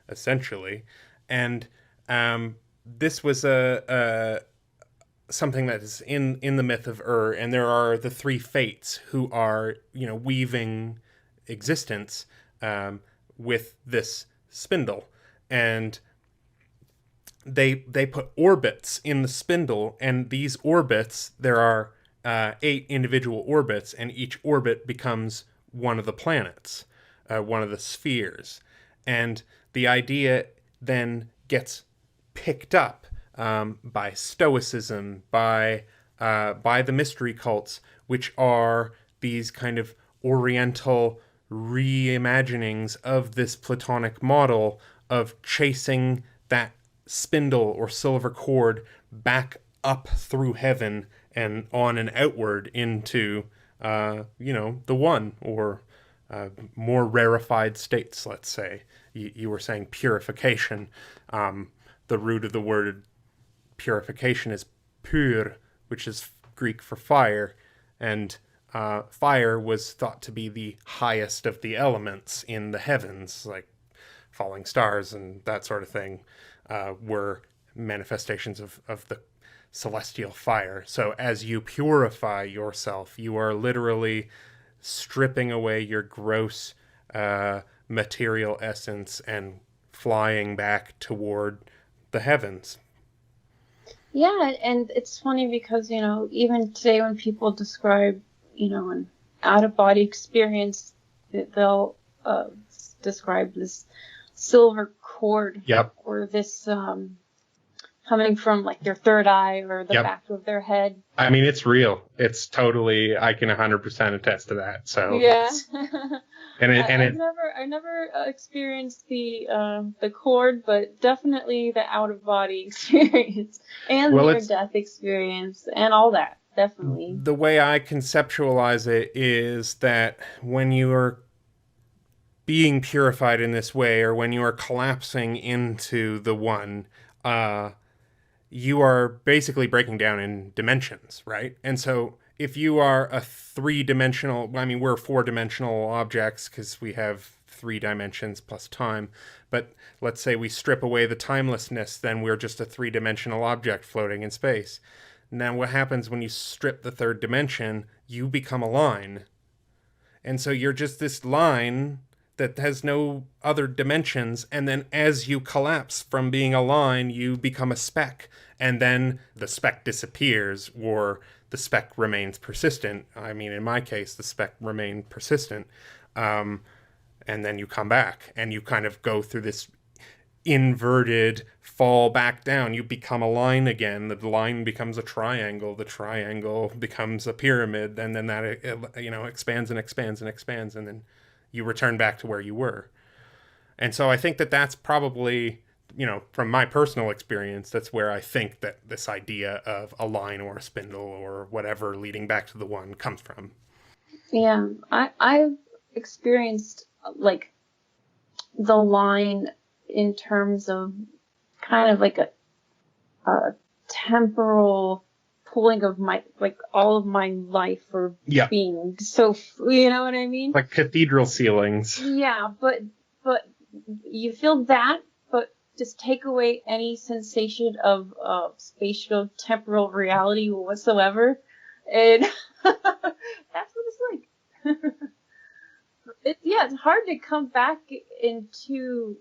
essentially. And this was something that is in the myth of and there are the three fates who are, weaving existence with this spindle. And they put orbits in the spindle, and these orbits, there are 8 individual orbits, and each orbit becomes one of the planets, one of the spheres. And the idea then gets picked up by Stoicism, by the mystery cults, which are these kind of Oriental reimaginings of this Platonic model of chasing that spindle or silver cord back up through heaven and on and outward into, the one, or more rarefied states, let's say. You were saying purification. The root of the word purification is pur, which is Greek for fire, and fire was thought to be the highest of the elements in the heavens, like falling stars and that sort of thing, were manifestations of the celestial fire. So as you purify yourself, you are literally stripping away your gross material essence and flying back toward the heavens. Yeah, and it's funny because, even today when people describe, an out-of-body experience, they'll describe this silver cord. Yep. Or this coming from like their third eye or the Yep. back of their head. I mean, it's real. It's totally, I can 100% attest to that. So Yeah. I've never experienced the cord, but definitely the out-of-body experience and the near-death experience and all that. Definitely. The way I conceptualize it is that when you are being purified in this way, or when you are collapsing into the one, you are basically breaking down in dimensions, right? And so if you are a 3-dimensional, we're 4-dimensional objects because we have 3 dimensions plus time, but let's say we strip away the timelessness, then we're just a 3-dimensional object floating in space. Now what happens when you strip the 3rd dimension? You become a line. And so you're just this line that has no other dimensions, and then as you collapse from being a line, you become a speck, and then the speck disappears, or the speck remains persistent. In my case, the speck remained persistent, and then you come back, and you kind of go through this inverted fall back down. You become a line again. The line becomes a triangle. The triangle becomes a pyramid, and then that expands and expands and expands, and then you return back to where you were. And so I think that that's probably, from my personal experience, that's where I think that this idea of a line or a spindle or whatever leading back to the one comes from. Yeah, I've experienced like the line in terms of kind of like a temporal pooling of my, like, all of my life or Yeah. being. So, you know what I mean? Like cathedral ceilings. Yeah, but you feel that, but just take away any sensation of spatial temporal reality whatsoever, and that's what it's like. It's hard to come back into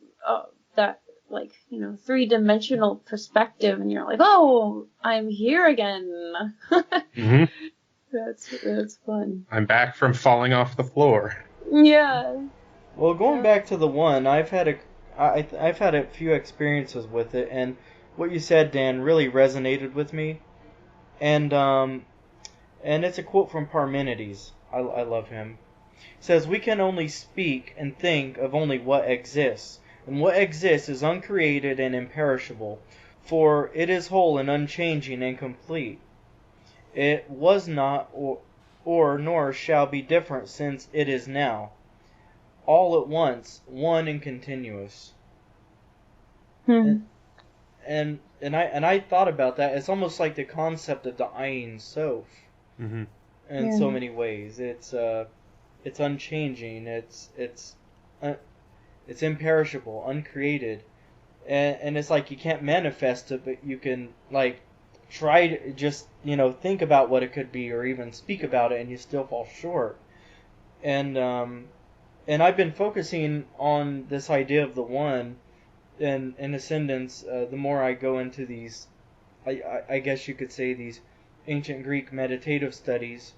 that, like, you know, 3-dimensional perspective, and you're like, oh, I'm here again. Mm-hmm. That's fun. I'm back from falling off the floor. Yeah. Well, going back to the one, I've had a few experiences with it, and what you said, Dan, really resonated with me. And it's a quote from Parmenides. I love him. It says, "We can only speak and think of only what exists, and what exists is uncreated and imperishable, for it is whole and unchanging and complete. It was not, or nor shall be different since it is now. All at once, one and continuous." And I thought about that. It's almost like the concept of the Ein Sof. Mm-hmm. In so many ways. It's unchanging. It's imperishable, uncreated, and it's like you can't manifest it, but you can, like, try to just, you know, think about what it could be, or even speak about it, and you still fall short. And I've been focusing on this idea of the one and Ascendance. The more I go into these, I guess you could say, these ancient Greek meditative studies,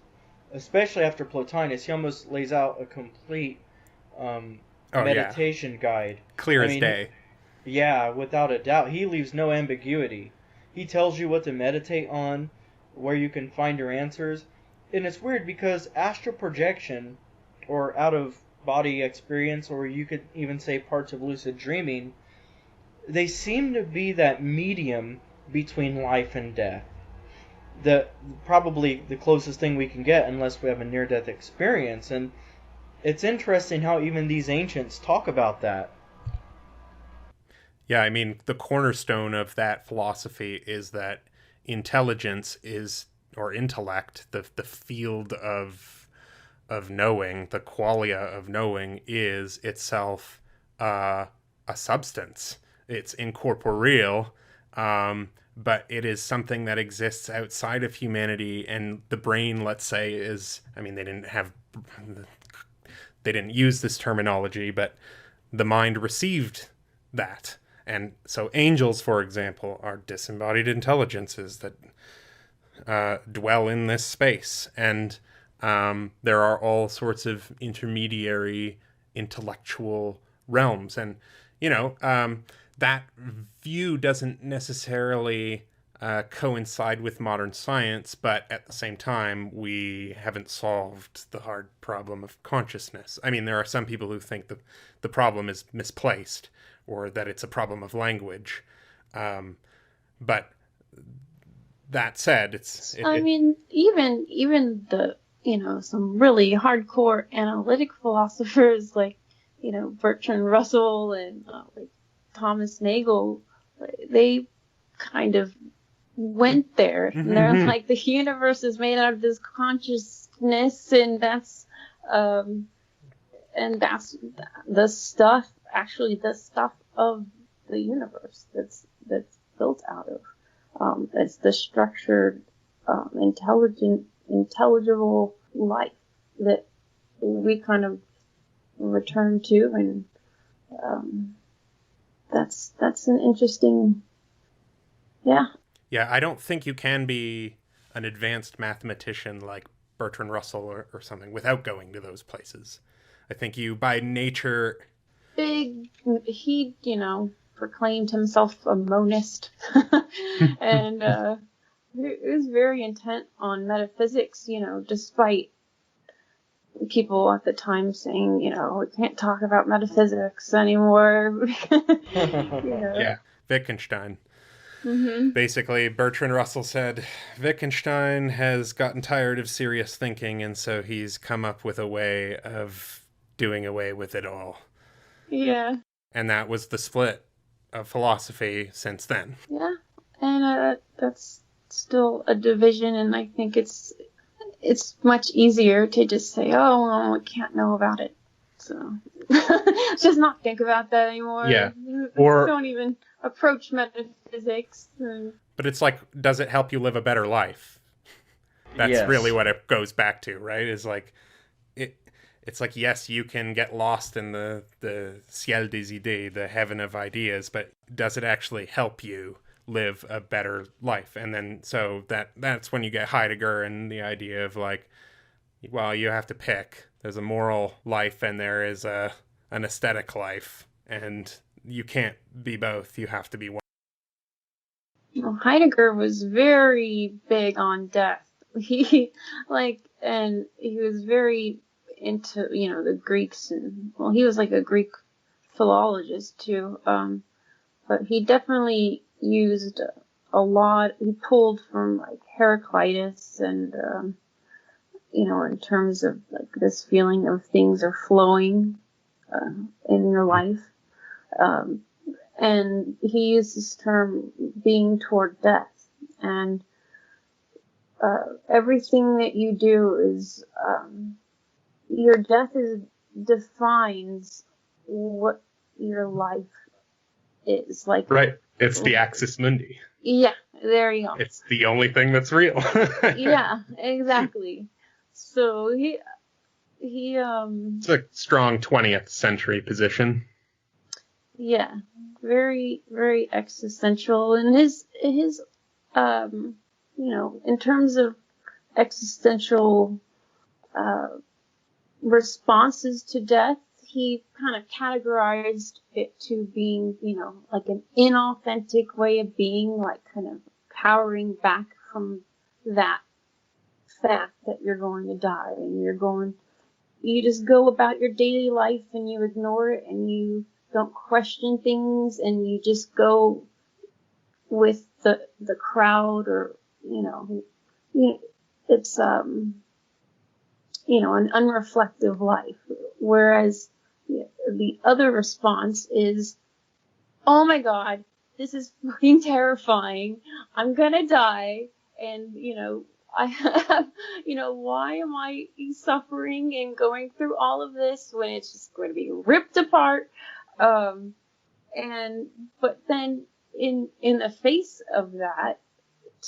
especially after Plotinus, he almost lays out a complete meditation guide. Clear as day. Yeah, without a doubt. He leaves no ambiguity. He tells you what to meditate on, where you can find your answers. And it's weird because astral projection, or out-of-body experience, or you could even say parts of lucid dreaming, they seem to be that medium between life and death. Probably the closest thing we can get, unless we have a near-death experience. And it's interesting how even these ancients talk about that. Yeah, I mean, the cornerstone of that philosophy is that intelligence is, or intellect, the field of knowing, the qualia of knowing, is itself a substance. It's incorporeal, but it is something that exists outside of humanity, and the brain, let's say, is, I mean, they didn't use this terminology, but the mind received that. And so angels, for example, are disembodied intelligences that dwell in this space. And there are all sorts of intermediary intellectual realms. And, you know, that view doesn't necessarily coincide with modern science, but at the same time, we haven't solved the hard problem of consciousness. I mean, there are some people who think that the problem is misplaced, or that it's a problem of language. But that said, I mean, even the, you know, some really hardcore analytic philosophers like, you know, Bertrand Russell and like Thomas Nagel, they kind of went there. And they're like, the universe is made out of this consciousness, and that's the stuff, actually the stuff of the universe that's built out of. It's the structured, intelligible life that we kind of return to, and that's an interesting, yeah. Yeah, I don't think you can be an advanced mathematician like Bertrand Russell or something without going to those places. I think you, by nature... He, you know, proclaimed himself a monist, and he was very intent on metaphysics, you know, despite people at the time saying, you know, we can't talk about metaphysics anymore. You know. Yeah, Wittgenstein. Mm-hmm. Basically, Bertrand Russell said Wittgenstein has gotten tired of serious thinking, and so he's come up with a way of doing away with it all. Yeah. And that was the split of philosophy since then. Yeah, and that's still a division, and I think it's much easier to just say, oh, well, I can't know about it. So just not think about that anymore. Yeah. Or don't even approach metaphysics. But it's like, does it help you live a better life? That's Yes. really what it goes back to, right? Is like, it's like, yes, you can get lost in the ciel des idées, the heaven of ideas, but does it actually help you live a better life? And then, so that's when you get Heidegger and the idea of like, well, you have to pick. There's a moral life and there is an aesthetic life, and you can't be both. You have to be one. Well, Heidegger was very big on death. He was very into, the Greeks, and well, he was like a Greek philologist too. But he definitely used a lot. He pulled from like Heraclitus and in terms of like this feeling of things are flowing in your life. And he used this term being toward death. And everything that you do is, your death defines what your life is. Like, Right. It's the axis mundi. Yeah, there you go. It's the only thing that's real. Yeah, exactly. So he It's a strong 20th century position. Yeah, very, very existential. And his in terms of existential responses to death, he kind of categorized it to being, like an inauthentic way of being, like kind of powering back from that fact that you're going to die, and you just go about your daily life and you ignore it and you don't question things and you just go with the crowd, or it's an unreflective life. Whereas the other response is, oh my god, this is fucking terrifying, I'm gonna die, and I have, why am I suffering and going through all of this when it's just going to be ripped apart? But then in the face of that,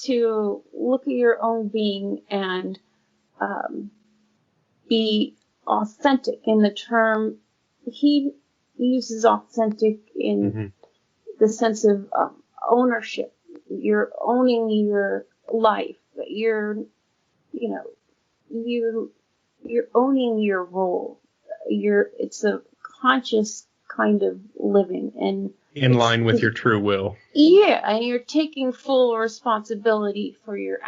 to look at your own being and be authentic. In the term, he uses authentic in the sense of ownership. You're owning your life. You're owning your role. It's a conscious kind of living, and in line with your true will. Yeah, and you're taking full responsibility for your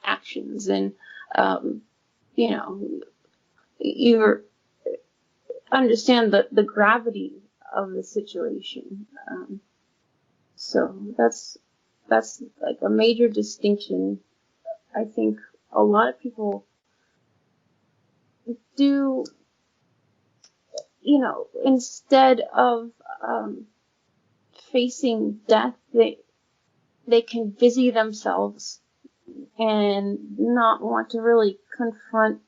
actions, and you understand the gravity of the situation. So that's like a major distinction. I think a lot of people do, instead of facing death, they can busy themselves and not want to really confront,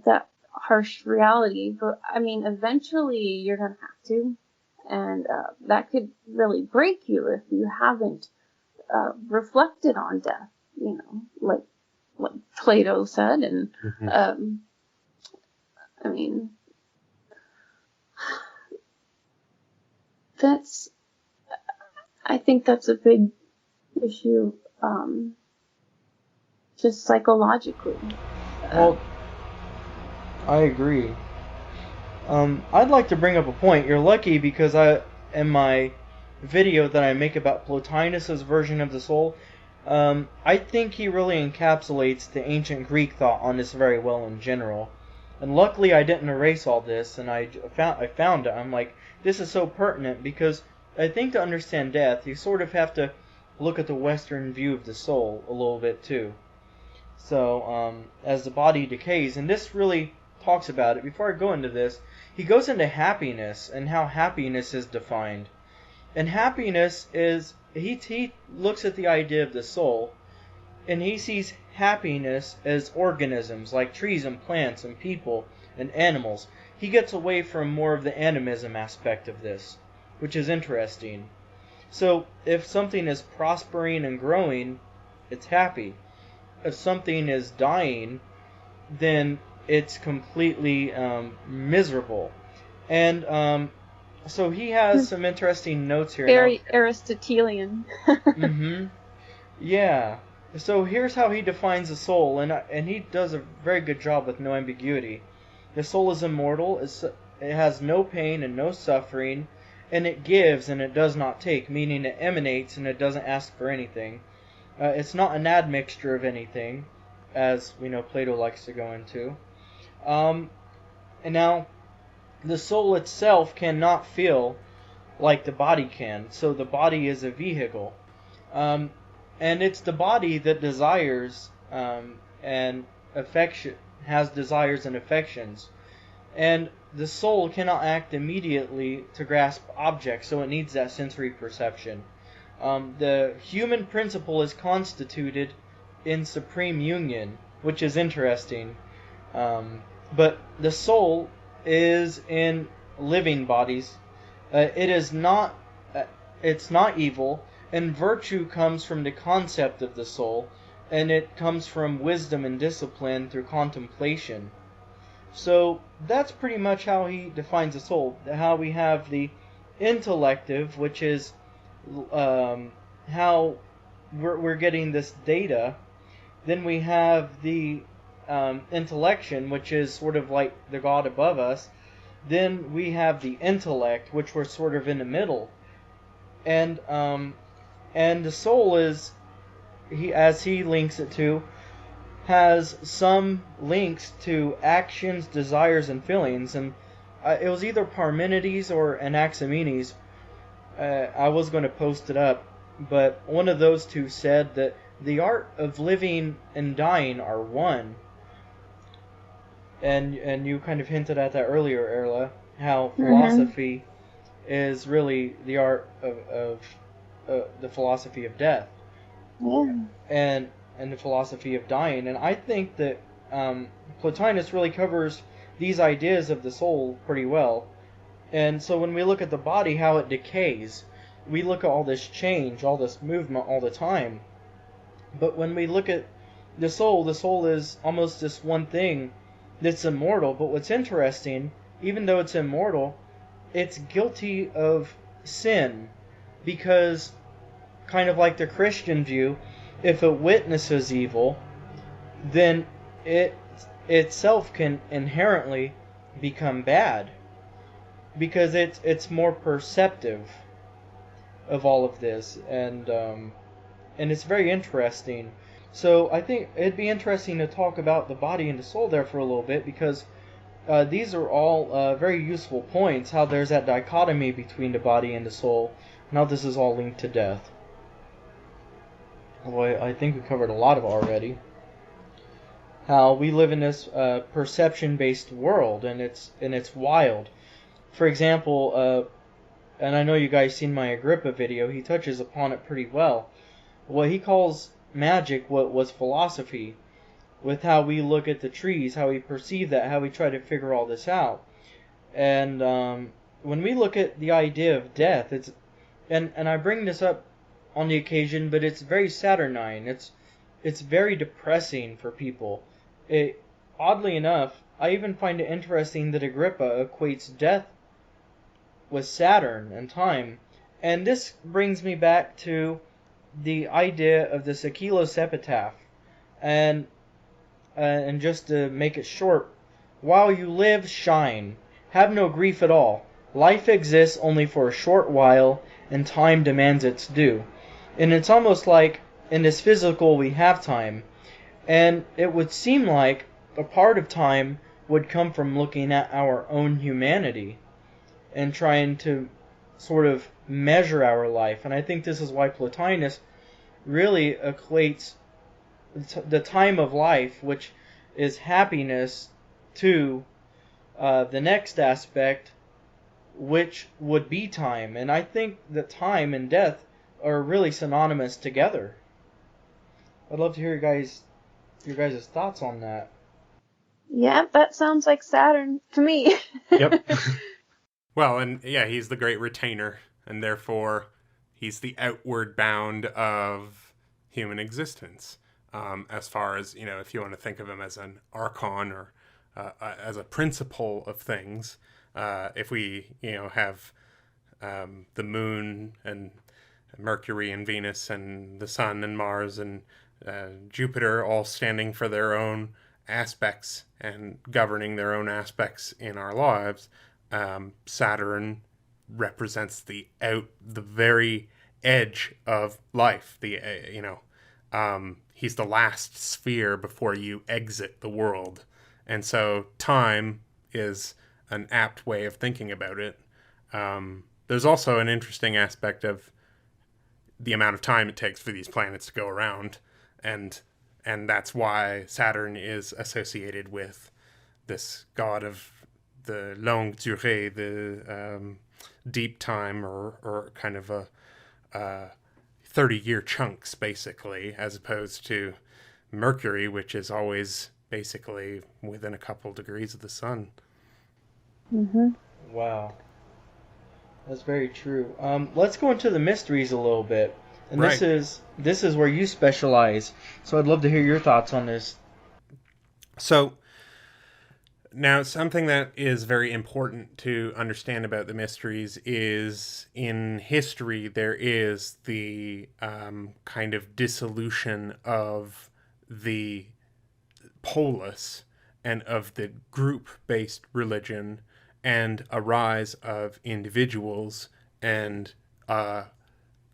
that harsh reality. But I mean, eventually you're gonna have to, and that could really break you if you haven't reflected on death. Like what Plato said, and I mean, I think that's a big issue, just psychologically. Well, I agree. I'd like to bring up a point. You're lucky because in my video that I make about Plotinus's version of the soul, I think he really encapsulates the ancient Greek thought on this very well in general. And luckily I didn't erase all this, and I found it. I'm like, this is so pertinent, because I think to understand death, you sort of have to look at the Western view of the soul a little bit too. So, as the body decays, and this really talks about it. Before I go into this, he goes into happiness and how happiness is defined. And happiness is he looks at the idea of the soul, and he sees happiness as organisms, like trees and plants and people and animals. He gets away from more of the animism aspect of this, which is interesting. So, if something is prospering and growing, it's happy. If something is dying, then it's completely miserable. And so he has some interesting notes here. Very Aristotelian. Mm-hmm. Yeah. So here's how he defines the soul, and he does a very good job with no ambiguity. The soul is immortal, it has no pain and no suffering, and it gives and it does not take, meaning it emanates and it doesn't ask for anything. It's not an admixture of anything, as we know Plato likes to go into. And now, the soul itself cannot feel like the body can, so the body is a vehicle. And it's the body that desires and affection, has desires and affections. And the soul cannot act immediately to grasp objects, so it needs that sensory perception. The human principle is constituted in supreme union, which is interesting. But the soul is in living bodies. It is not. It's not evil, and virtue comes from the concept of the soul, and it comes from wisdom and discipline through contemplation. So that's pretty much how he defines the soul. How we have the intellective, which is how we're getting this data. Then we have the intellection, which is sort of like the God above us. Then we have the intellect, which we're sort of in the middle. And the soul is, as he links it to, has some links to actions, desires, and feelings. And it was either Parmenides or Anaximenes. I was going to post it up, but one of those two said that the art of living and dying are one. And you kind of hinted at that earlier, Airla, how philosophy is really the art of the philosophy of death. Yeah. And the philosophy of dying. And I think that Plotinus really covers these ideas of the soul pretty well. And so when we look at the body, how it decays, we look at all this change, all this movement all the time. But when we look at the soul is almost this one thing that's immortal. But what's interesting, even though it's immortal, it's guilty of sin. Because, kind of like the Christian view, if it witnesses evil, then it itself can inherently become bad. Because it's more perceptive of all of this. And it's very interesting. So I think it'd be interesting to talk about the body and the soul there for a little bit, because these are all very useful points, how there's that dichotomy between the body and the soul, and how this is all linked to death. Boy, I think we covered a lot of it already. How we live in this perception-based world, and it's wild. For example, and I know you guys seen my Agrippa video, he touches upon it pretty well. What he calls magic was philosophy, with how we look at the trees, how we perceive that, how we try to figure all this out. And when we look at the idea of death, and I bring this up on the occasion, but it's very saturnine. It's very depressing for people. Oddly enough, I even find it interesting that Agrippa equates death with Saturn and time. And this brings me back to the idea of the Sekilos epitaph. And just to make it short, while you live, shine. Have no grief at all. Life exists only for a short while, and time demands its due. And it's almost like in this physical we have time. And it would seem like a part of time would come from looking at our own humanity and trying to sort of measure our life. And I think this is why Plotinus really equates the time of life, which is happiness, to the next aspect, which would be time. And I think that time and death are really synonymous together. I'd love to hear your guys' thoughts on that. Yeah, that sounds like Saturn to me. Yep. Well, and yeah, he's the great retainer, and therefore he's the outward bound of human existence. As far as, if you want to think of him as an archon or as a principle of things, if we, have the moon and Mercury and Venus and the sun and Mars and Jupiter all standing for their own aspects and governing their own aspects in our lives, Saturn represents the very edge of life. He's the last sphere before you exit the world, and so time is an apt way of thinking about it. There's also an interesting aspect of the amount of time it takes for these planets to go around, and that's why Saturn is associated with this god of the longue durée, the deep time, or kind of a 30-year chunks, basically, as opposed to Mercury, which is always basically within a couple degrees of the sun. Mm-hmm. Wow. That's very true. Let's go into the mysteries a little bit. And Right. this is where you specialize. So I'd love to hear your thoughts on this. So, now, something that is very important to understand about the mysteries is, in history, there is the kind of dissolution of the polis and of the group-based religion, and a rise of individuals and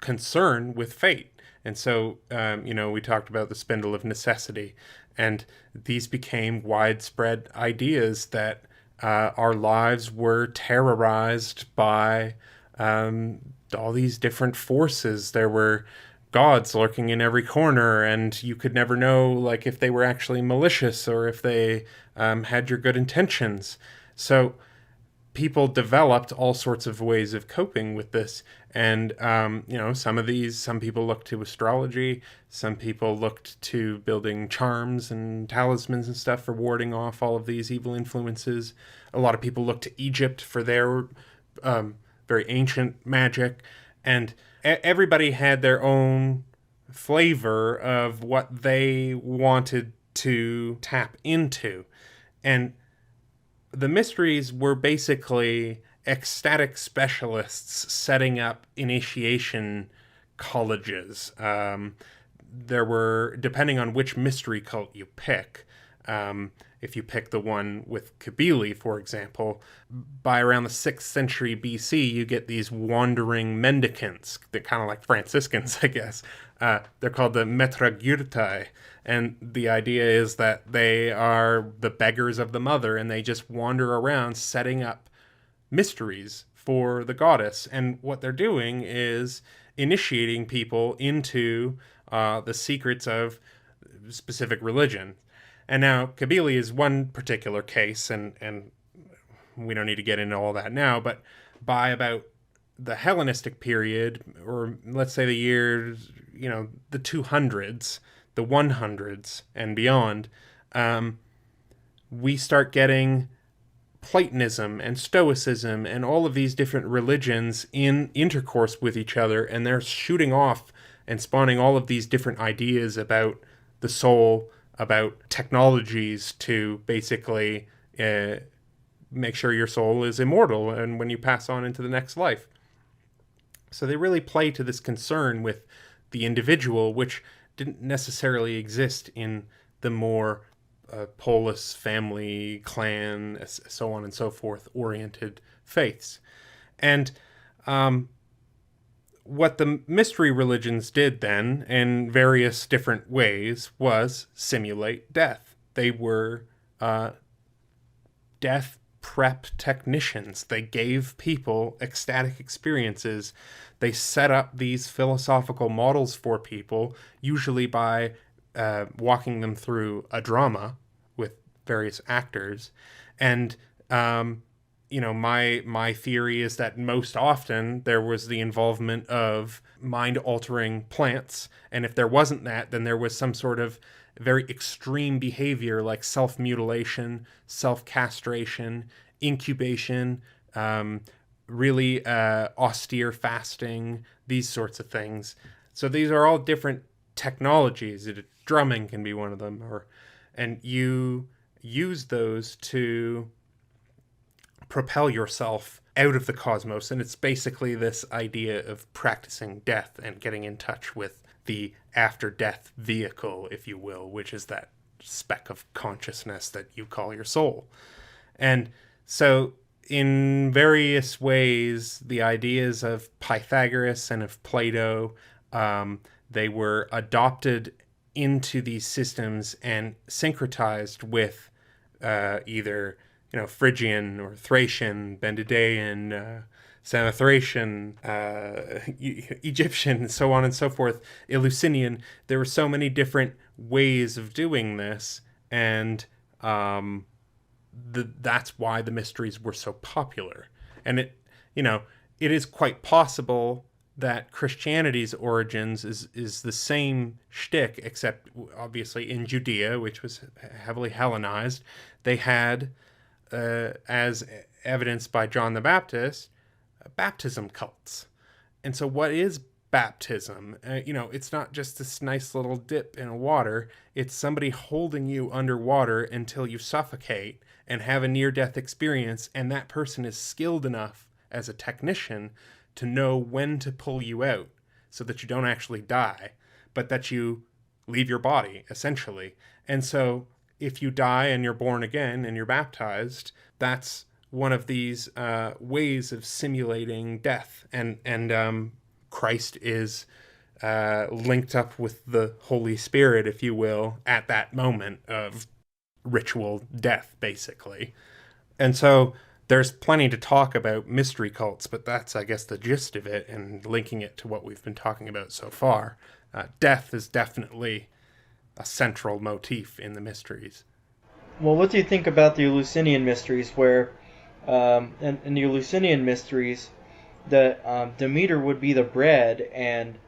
concern with fate. And so, we talked about the Spindle of Necessity, and these became widespread ideas that our lives were terrorized by all these different forces. There were gods lurking in every corner, and you could never know, like, if they were actually malicious or if they had your good intentions. So people developed all sorts of ways of coping with this. And, some people looked to astrology, some people looked to building charms and talismans and stuff for warding off all of these evil influences. A lot of people looked to Egypt for their very ancient magic. And everybody had their own flavor of what they wanted to tap into. And the mysteries were basically ecstatic specialists setting up initiation colleges. There were, depending on which mystery cult you pick, if you pick the one with Kabili, for example, by around the 6th century BC, you get these wandering mendicants. They're kind of like Franciscans, I guess. They're called the Metragurtai. And the idea is that they are the beggars of the mother, and they just wander around setting up mysteries for the goddess. And what they're doing is initiating people into the secrets of specific religion. And now Kabili is one particular case, and we don't need to get into all that now, but by about the Hellenistic period, or let's say the years, the 200s, the 100s and beyond, we start getting Platonism and Stoicism and all of these different religions in intercourse with each other, and they're shooting off and spawning all of these different ideas about the soul, about technologies to basically make sure your soul is immortal and when you pass on into the next life. So they really play to this concern with the individual, which didn't necessarily exist in the more polis, family, clan, so on and so forth, oriented faiths. And what the mystery religions did then, in various different ways, was simulate death. They were death prep technicians. They gave people ecstatic experiences. They set up these philosophical models for people, usually by walking them through a drama with various actors. And my theory is that most often there was the involvement of mind-altering plants, and if there wasn't that, then there was some sort of very extreme behavior like self-mutilation, self-castration, incubation, really austere fasting, these sorts of things. So these are all different technologies. Drumming can be one of them, and you use those to propel yourself out of the cosmos. And it's basically this idea of practicing death and getting in touch with the after-death vehicle, if you will, which is that speck of consciousness that you call your soul. And so in various ways, the ideas of Pythagoras and of Plato, they were adopted into these systems and syncretized with either Phrygian or Thracian, Bendidean, Samothracian, Egyptian, so on and so forth, Eleusinian. There were so many different ways of doing this, and that's why the mysteries were so popular. And it is quite possible that Christianity's origins is the same shtick, except obviously in Judea, which was heavily Hellenized. They had, as evidenced by John the Baptist, baptism cults. And so what is baptism? It's not just this nice little dip in water. It's somebody holding you underwater until you suffocate and have a near-death experience, and that person is skilled enough as a technician to know when to pull you out so that you don't actually die, but that you leave your body, essentially. And so if you die and you're born again and you're baptized, that's one of these ways of simulating death. And Christ is linked up with the Holy Spirit, if you will, at that moment of ritual death, basically. And so there's plenty to talk about mystery cults, but that's, I guess, the gist of it, and linking it to what we've been talking about so far. Death is definitely a central motif in the mysteries. Well, what do you think about the Eleusinian mysteries, where in the Eleusinian mysteries, Demeter would be the bread and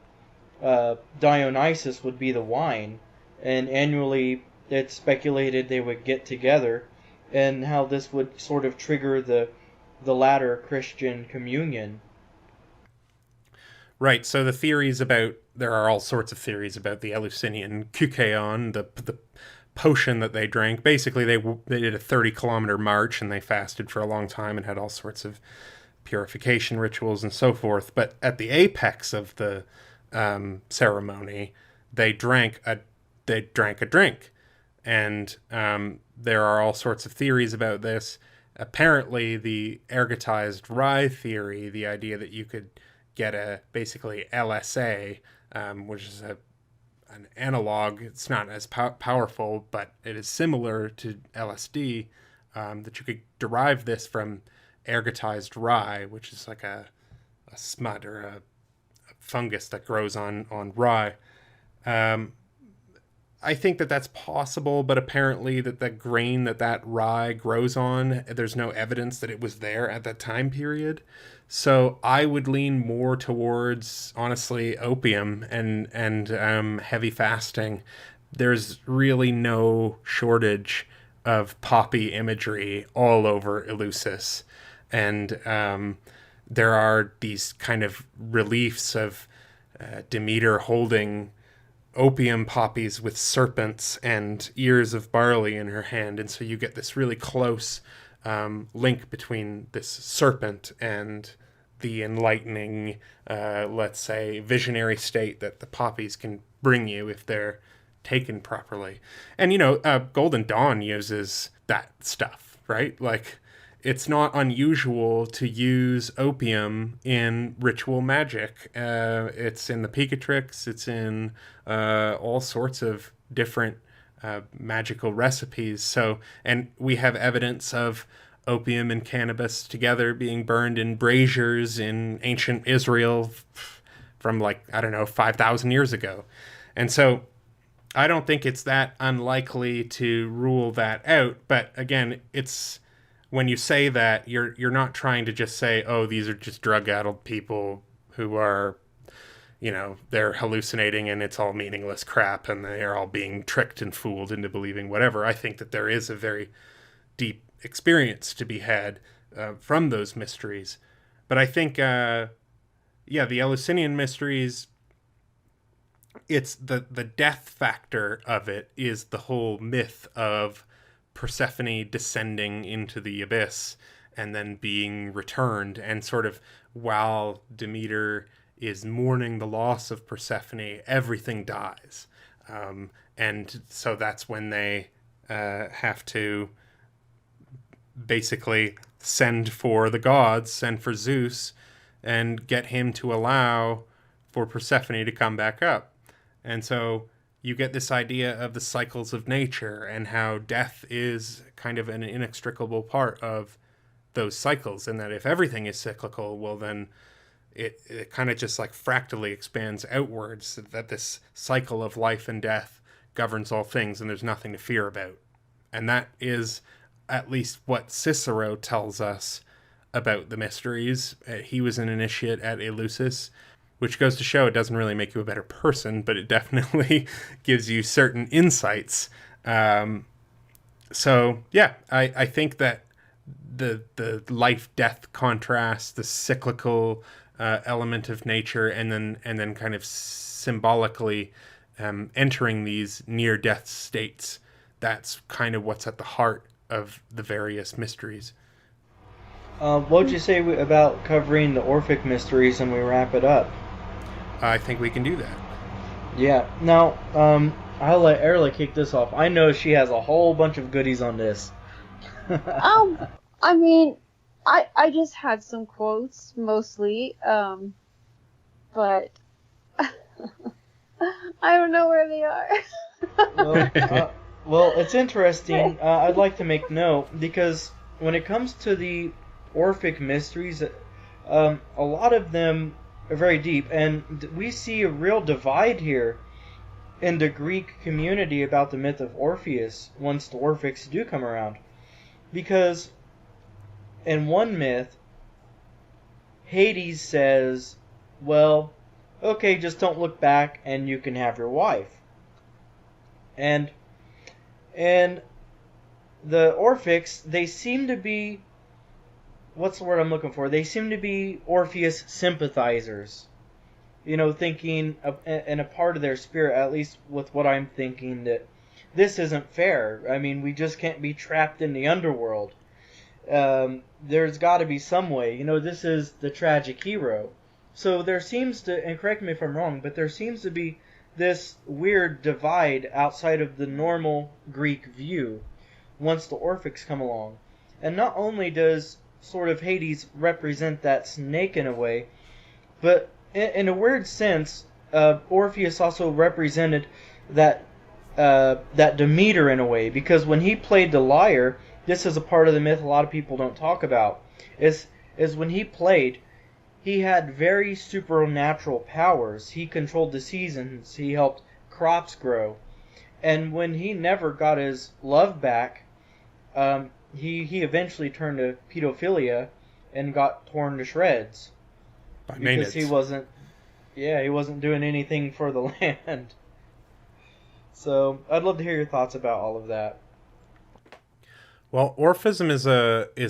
Dionysus would be the wine, and annually it's speculated they would get together, and how this would sort of trigger the latter Christian communion. Right, so there are all sorts of theories about the Eleusinian Kykeon, the potion that they drank. Basically, they did a 30-kilometer march, and they fasted for a long time and had all sorts of purification rituals and so forth. But at the apex of the ceremony, they drank a drink. And there are all sorts of theories about this. Apparently, the ergotized rye theory, the idea that you could get basically LSA, which is an analog. It's not as powerful, but it is similar to LSD, that you could derive this from ergotized rye, which is like a smut or a fungus that grows on rye. I think that that's possible, but apparently that the grain that rye grows on, there's no evidence that it was there at that time period. So I would lean more towards, honestly, opium and heavy fasting. There's really no shortage of poppy imagery all over Eleusis. And there are these kind of reliefs of Demeter holding opium poppies with serpents and ears of barley in her hand, and so you get this really close link between this serpent and the enlightening, let's say, visionary state that the poppies can bring you if they're taken properly. And Golden Dawn uses that stuff, right? Like, it's not unusual to use opium in ritual magic. It's in the Picatrix. It's in all sorts of different magical recipes. So, and we have evidence of opium and cannabis together being burned in braziers in ancient Israel from 5,000 years ago. And so I don't think it's that unlikely to rule that out. But again, it's when you say that, you're not trying to just say, oh, these are just drug-addled people who are, they're hallucinating and it's all meaningless crap and they're all being tricked and fooled into believing whatever. I think that there is a very deep experience to be had from those mysteries. But I think, the Eleusinian mysteries, it's the death factor of it is the whole myth of Persephone descending into the abyss and then being returned, and sort of while Demeter is mourning the loss of Persephone, everything dies. And so that's when they have to basically send for the gods, send for Zeus, and get him to allow for Persephone to come back up. And so you get this idea of the cycles of nature and how death is kind of an inextricable part of those cycles, and that if everything is cyclical, well, then it kind of just like fractally expands outwards, that this cycle of life and death governs all things and there's nothing to fear about. And that is at least what Cicero tells us about the mysteries. He was an initiate at Eleusis, which goes to show it doesn't really make you a better person, but it definitely gives you certain insights. So yeah, I think that the life-death contrast, the cyclical element of nature, and then kind of symbolically entering these near-death states, that's kind of what's at the heart of the various mysteries. What would you say about covering the Orphic mysteries and we wrap it up? I think we can do that. Yeah. Now, I'll let Airla kick this off. I know she has a whole bunch of goodies on this. I mean, I just had some quotes mostly, but I don't know where they are. Well, it's interesting. I'd like to make note, because when it comes to the Orphic mysteries, a lot of them are very deep, and we see a real divide here in the Greek community about the myth of Orpheus once the Orphics do come around. Because in one myth, Hades says, well, okay, just don't look back and you can have your wife. And the Orphics, they seem to be, what's the word I'm looking for? They seem to be Orpheus sympathizers. Thinking, in a part of their spirit, at least with what I'm thinking, that this isn't fair. I mean, we just can't be trapped in the underworld. There's got to be some way. This is the tragic hero. So there seems to, and correct me if I'm wrong, but there seems to be this weird divide outside of the normal Greek view once the Orphics come along. And not only does sort of Hades represent that snake in a way, but in a weird sense, Orpheus also represented that Demeter in a way, because when he played the lyre, this is a part of the myth a lot of people don't talk about, is when he played, he had very supernatural powers. He controlled the seasons, he helped crops grow, and when he never got his love back, he eventually turned to pedophilia and got torn to shreds. Because he wasn't doing anything for the land. So I'd love to hear your thoughts about all of that. Well, Orphism is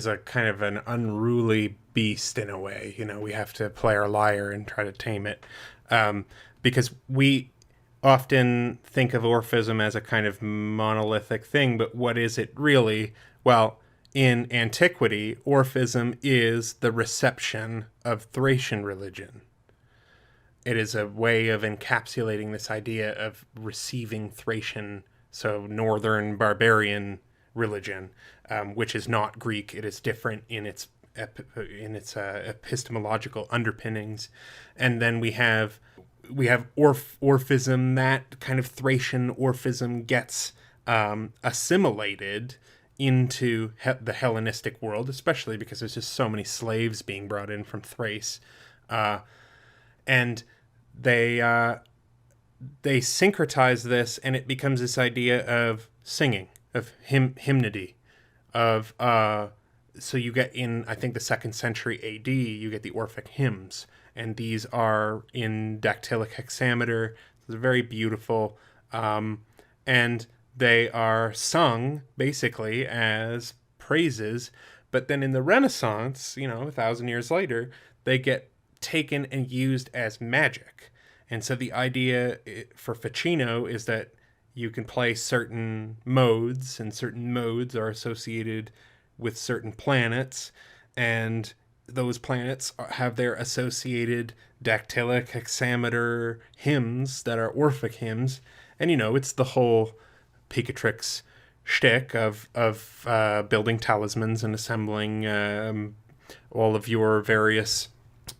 a kind of an unruly beast in a way. We have to play our lyre and try to tame it, because we often think of Orphism as a kind of monolithic thing. But what is it really? Well, in antiquity, Orphism is the reception of Thracian religion. It is a way of encapsulating this idea of receiving Thracian, so northern barbarian religion, which is not Greek. It is different in its epistemological underpinnings. And then we have Orphism. That kind of Thracian Orphism gets assimilated into the Hellenistic world, especially because there's just so many slaves being brought in from Thrace, and they syncretize this, and it becomes this idea of singing, of hymnody, of so you get in, I think, the 2nd century AD, you get the Orphic hymns, and these are in dactylic hexameter. It's very beautiful, and they are sung basically as praises. But then in the Renaissance, 1,000 years later, they get taken and used as magic. And so the idea for Ficino is that you can play certain modes, and certain modes are associated with certain planets, and those planets have their associated dactylic hexameter hymns that are Orphic hymns. And, it's the whole Picatrix shtick of building talismans and assembling all of your various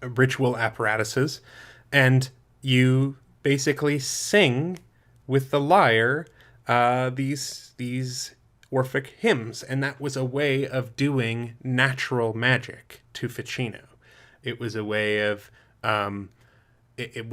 ritual apparatuses. And you basically sing with the lyre these Orphic hymns, and that was a way of doing natural magic to Ficino. It was a way of it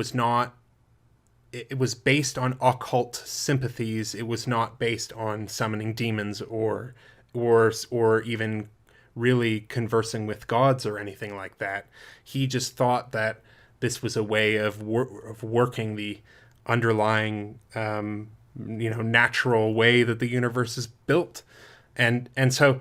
was based on occult sympathies. It was not based on summoning demons or even really conversing with gods or anything like that. He just thought that this was a way of working the underlying natural way that the universe is built. And so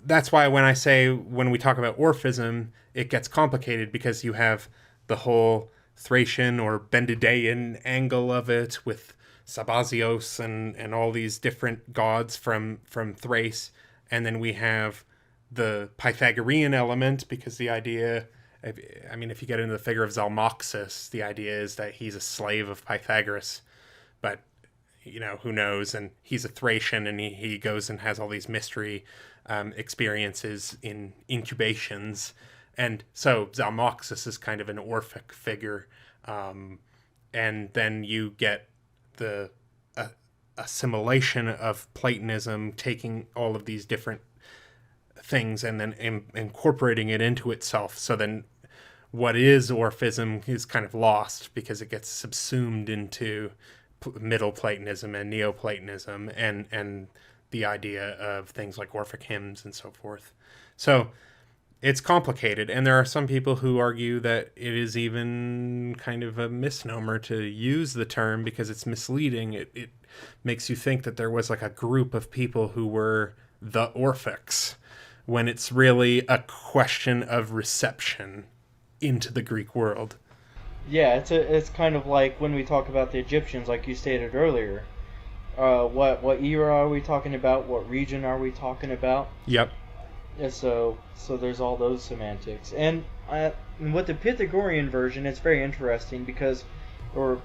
that's why when we talk about Orphism, it gets complicated, because you have the whole Thracian or Bendidean angle of it with Sabazios and all these different gods from Thrace. And then we have the Pythagorean element, because the idea, if you get into the figure of Zalmoxis, the idea is that he's a slave of Pythagoras, but who knows? And he's a Thracian, and he goes and has all these mystery experiences in incubations. And so Zalmoxis is kind of an Orphic figure. And then you get the assimilation of Platonism, taking all of these different things and then incorporating it into itself. So then what is Orphism is kind of lost, because it gets subsumed into Middle Platonism and Neoplatonism and the idea of things like Orphic hymns and so forth. So it's complicated, and there are some people who argue that it is even kind of a misnomer to use the term, because it's misleading. It makes you think that there was like a group of people who were the Orphics, when it's really a question of reception into the Greek world. Yeah, it's kind of like when we talk about the Egyptians, like you stated earlier. What era are we talking about? What region are we talking about? Yep. Yeah, so there's all those semantics. And with the Pythagorean version, it's very interesting because the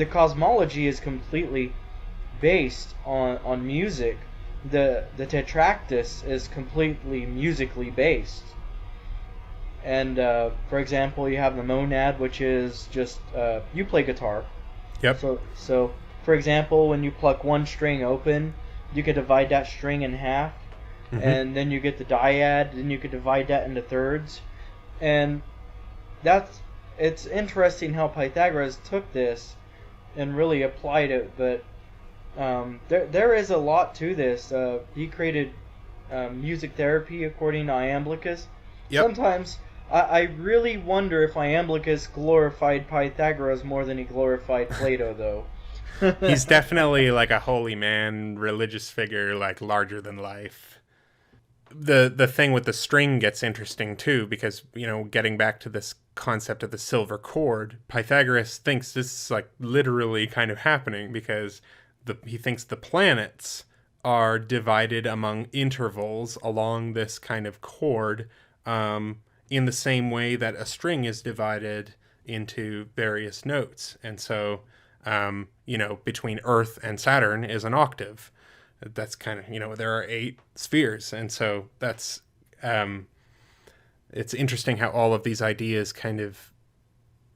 cosmology is completely based on music. The Tetractys is completely musically based. And for example, you have the monad, which is just you play guitar. Yep. So for example, when you pluck one string open, you can divide that string in half. Mm-hmm. And then you get the dyad, and you could divide that into thirds. And it's interesting how Pythagoras took this and really applied it, but there is a lot to this. He created music therapy according to Iamblichus. Yep. Sometimes I really wonder if Iamblichus glorified Pythagoras more than he glorified Plato, though. He's definitely like a holy man, religious figure, like larger than life. The thing with the string gets interesting too, because getting back to this concept of the silver cord, Pythagoras thinks this is like literally kind of happening, because he thinks the planets are divided among intervals along this kind of cord, in the same way that a string is divided into various notes. And so between Earth and Saturn is an octave. That's kind of, there are 8 spheres. And so that's, it's interesting how all of these ideas kind of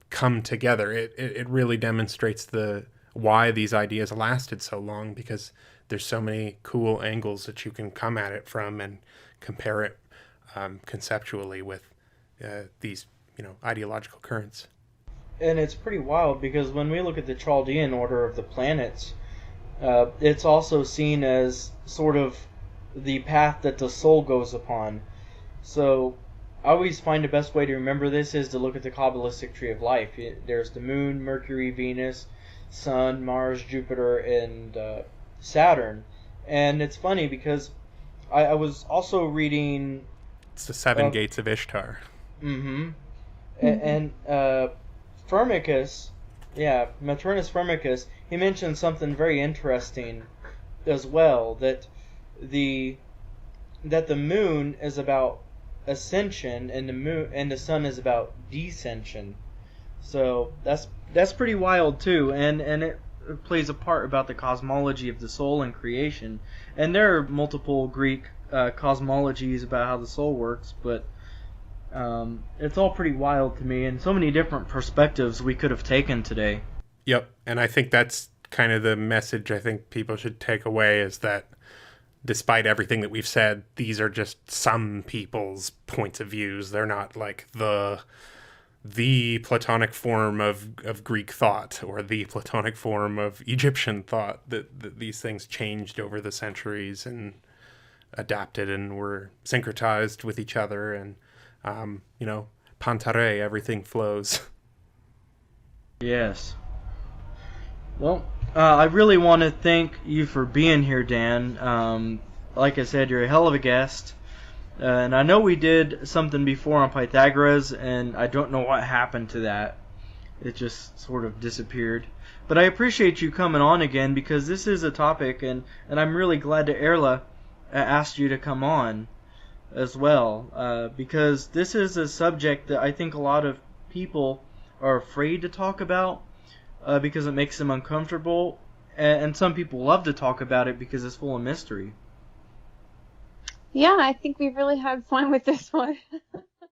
come together. It really demonstrates why these ideas lasted so long, because there's so many cool angles that you can come at it from and compare it conceptually with these, ideological currents. And it's pretty wild, because when we look at the Chaldean order of the planets, it's also seen as sort of the path that the soul goes upon. So I always find the best way to remember this is to look at the Kabbalistic tree of life. There's the moon, Mercury, Venus, Sun, Mars, Jupiter, and Saturn. And it's funny because I was also reading... It's the seven gates of Ishtar. Mm-hmm. And Firmicus, Maternus Firmicus, he mentioned something very interesting as well, that the moon is about ascension and the sun is about descension. So that's pretty wild too, and it plays a part about the cosmology of the soul and creation. And there are multiple Greek cosmologies about how the soul works, but it's all pretty wild to me, and so many different perspectives we could have taken today. Yep, and I think that's kind of the message I think people should take away, is that despite everything that we've said, these are just some people's points of views. They're not like the Platonic form of Greek thought or the Platonic form of Egyptian thought. That these things changed over the centuries and adapted and were syncretized with each other, and Pantare, everything flows. Yes. Well, I really want to thank you for being here, Dan. Like I said, you're a hell of a guest. And I know we did something before on Pythagoras, and I don't know what happened to that. It just sort of disappeared. But I appreciate you coming on again, because this is a topic, and I'm really glad that Airla asked you to come on as well, because this is a subject that I think a lot of people are afraid to talk about, because it makes them uncomfortable, and some people love to talk about it because it's full of mystery. Yeah, I think we really had fun with this one.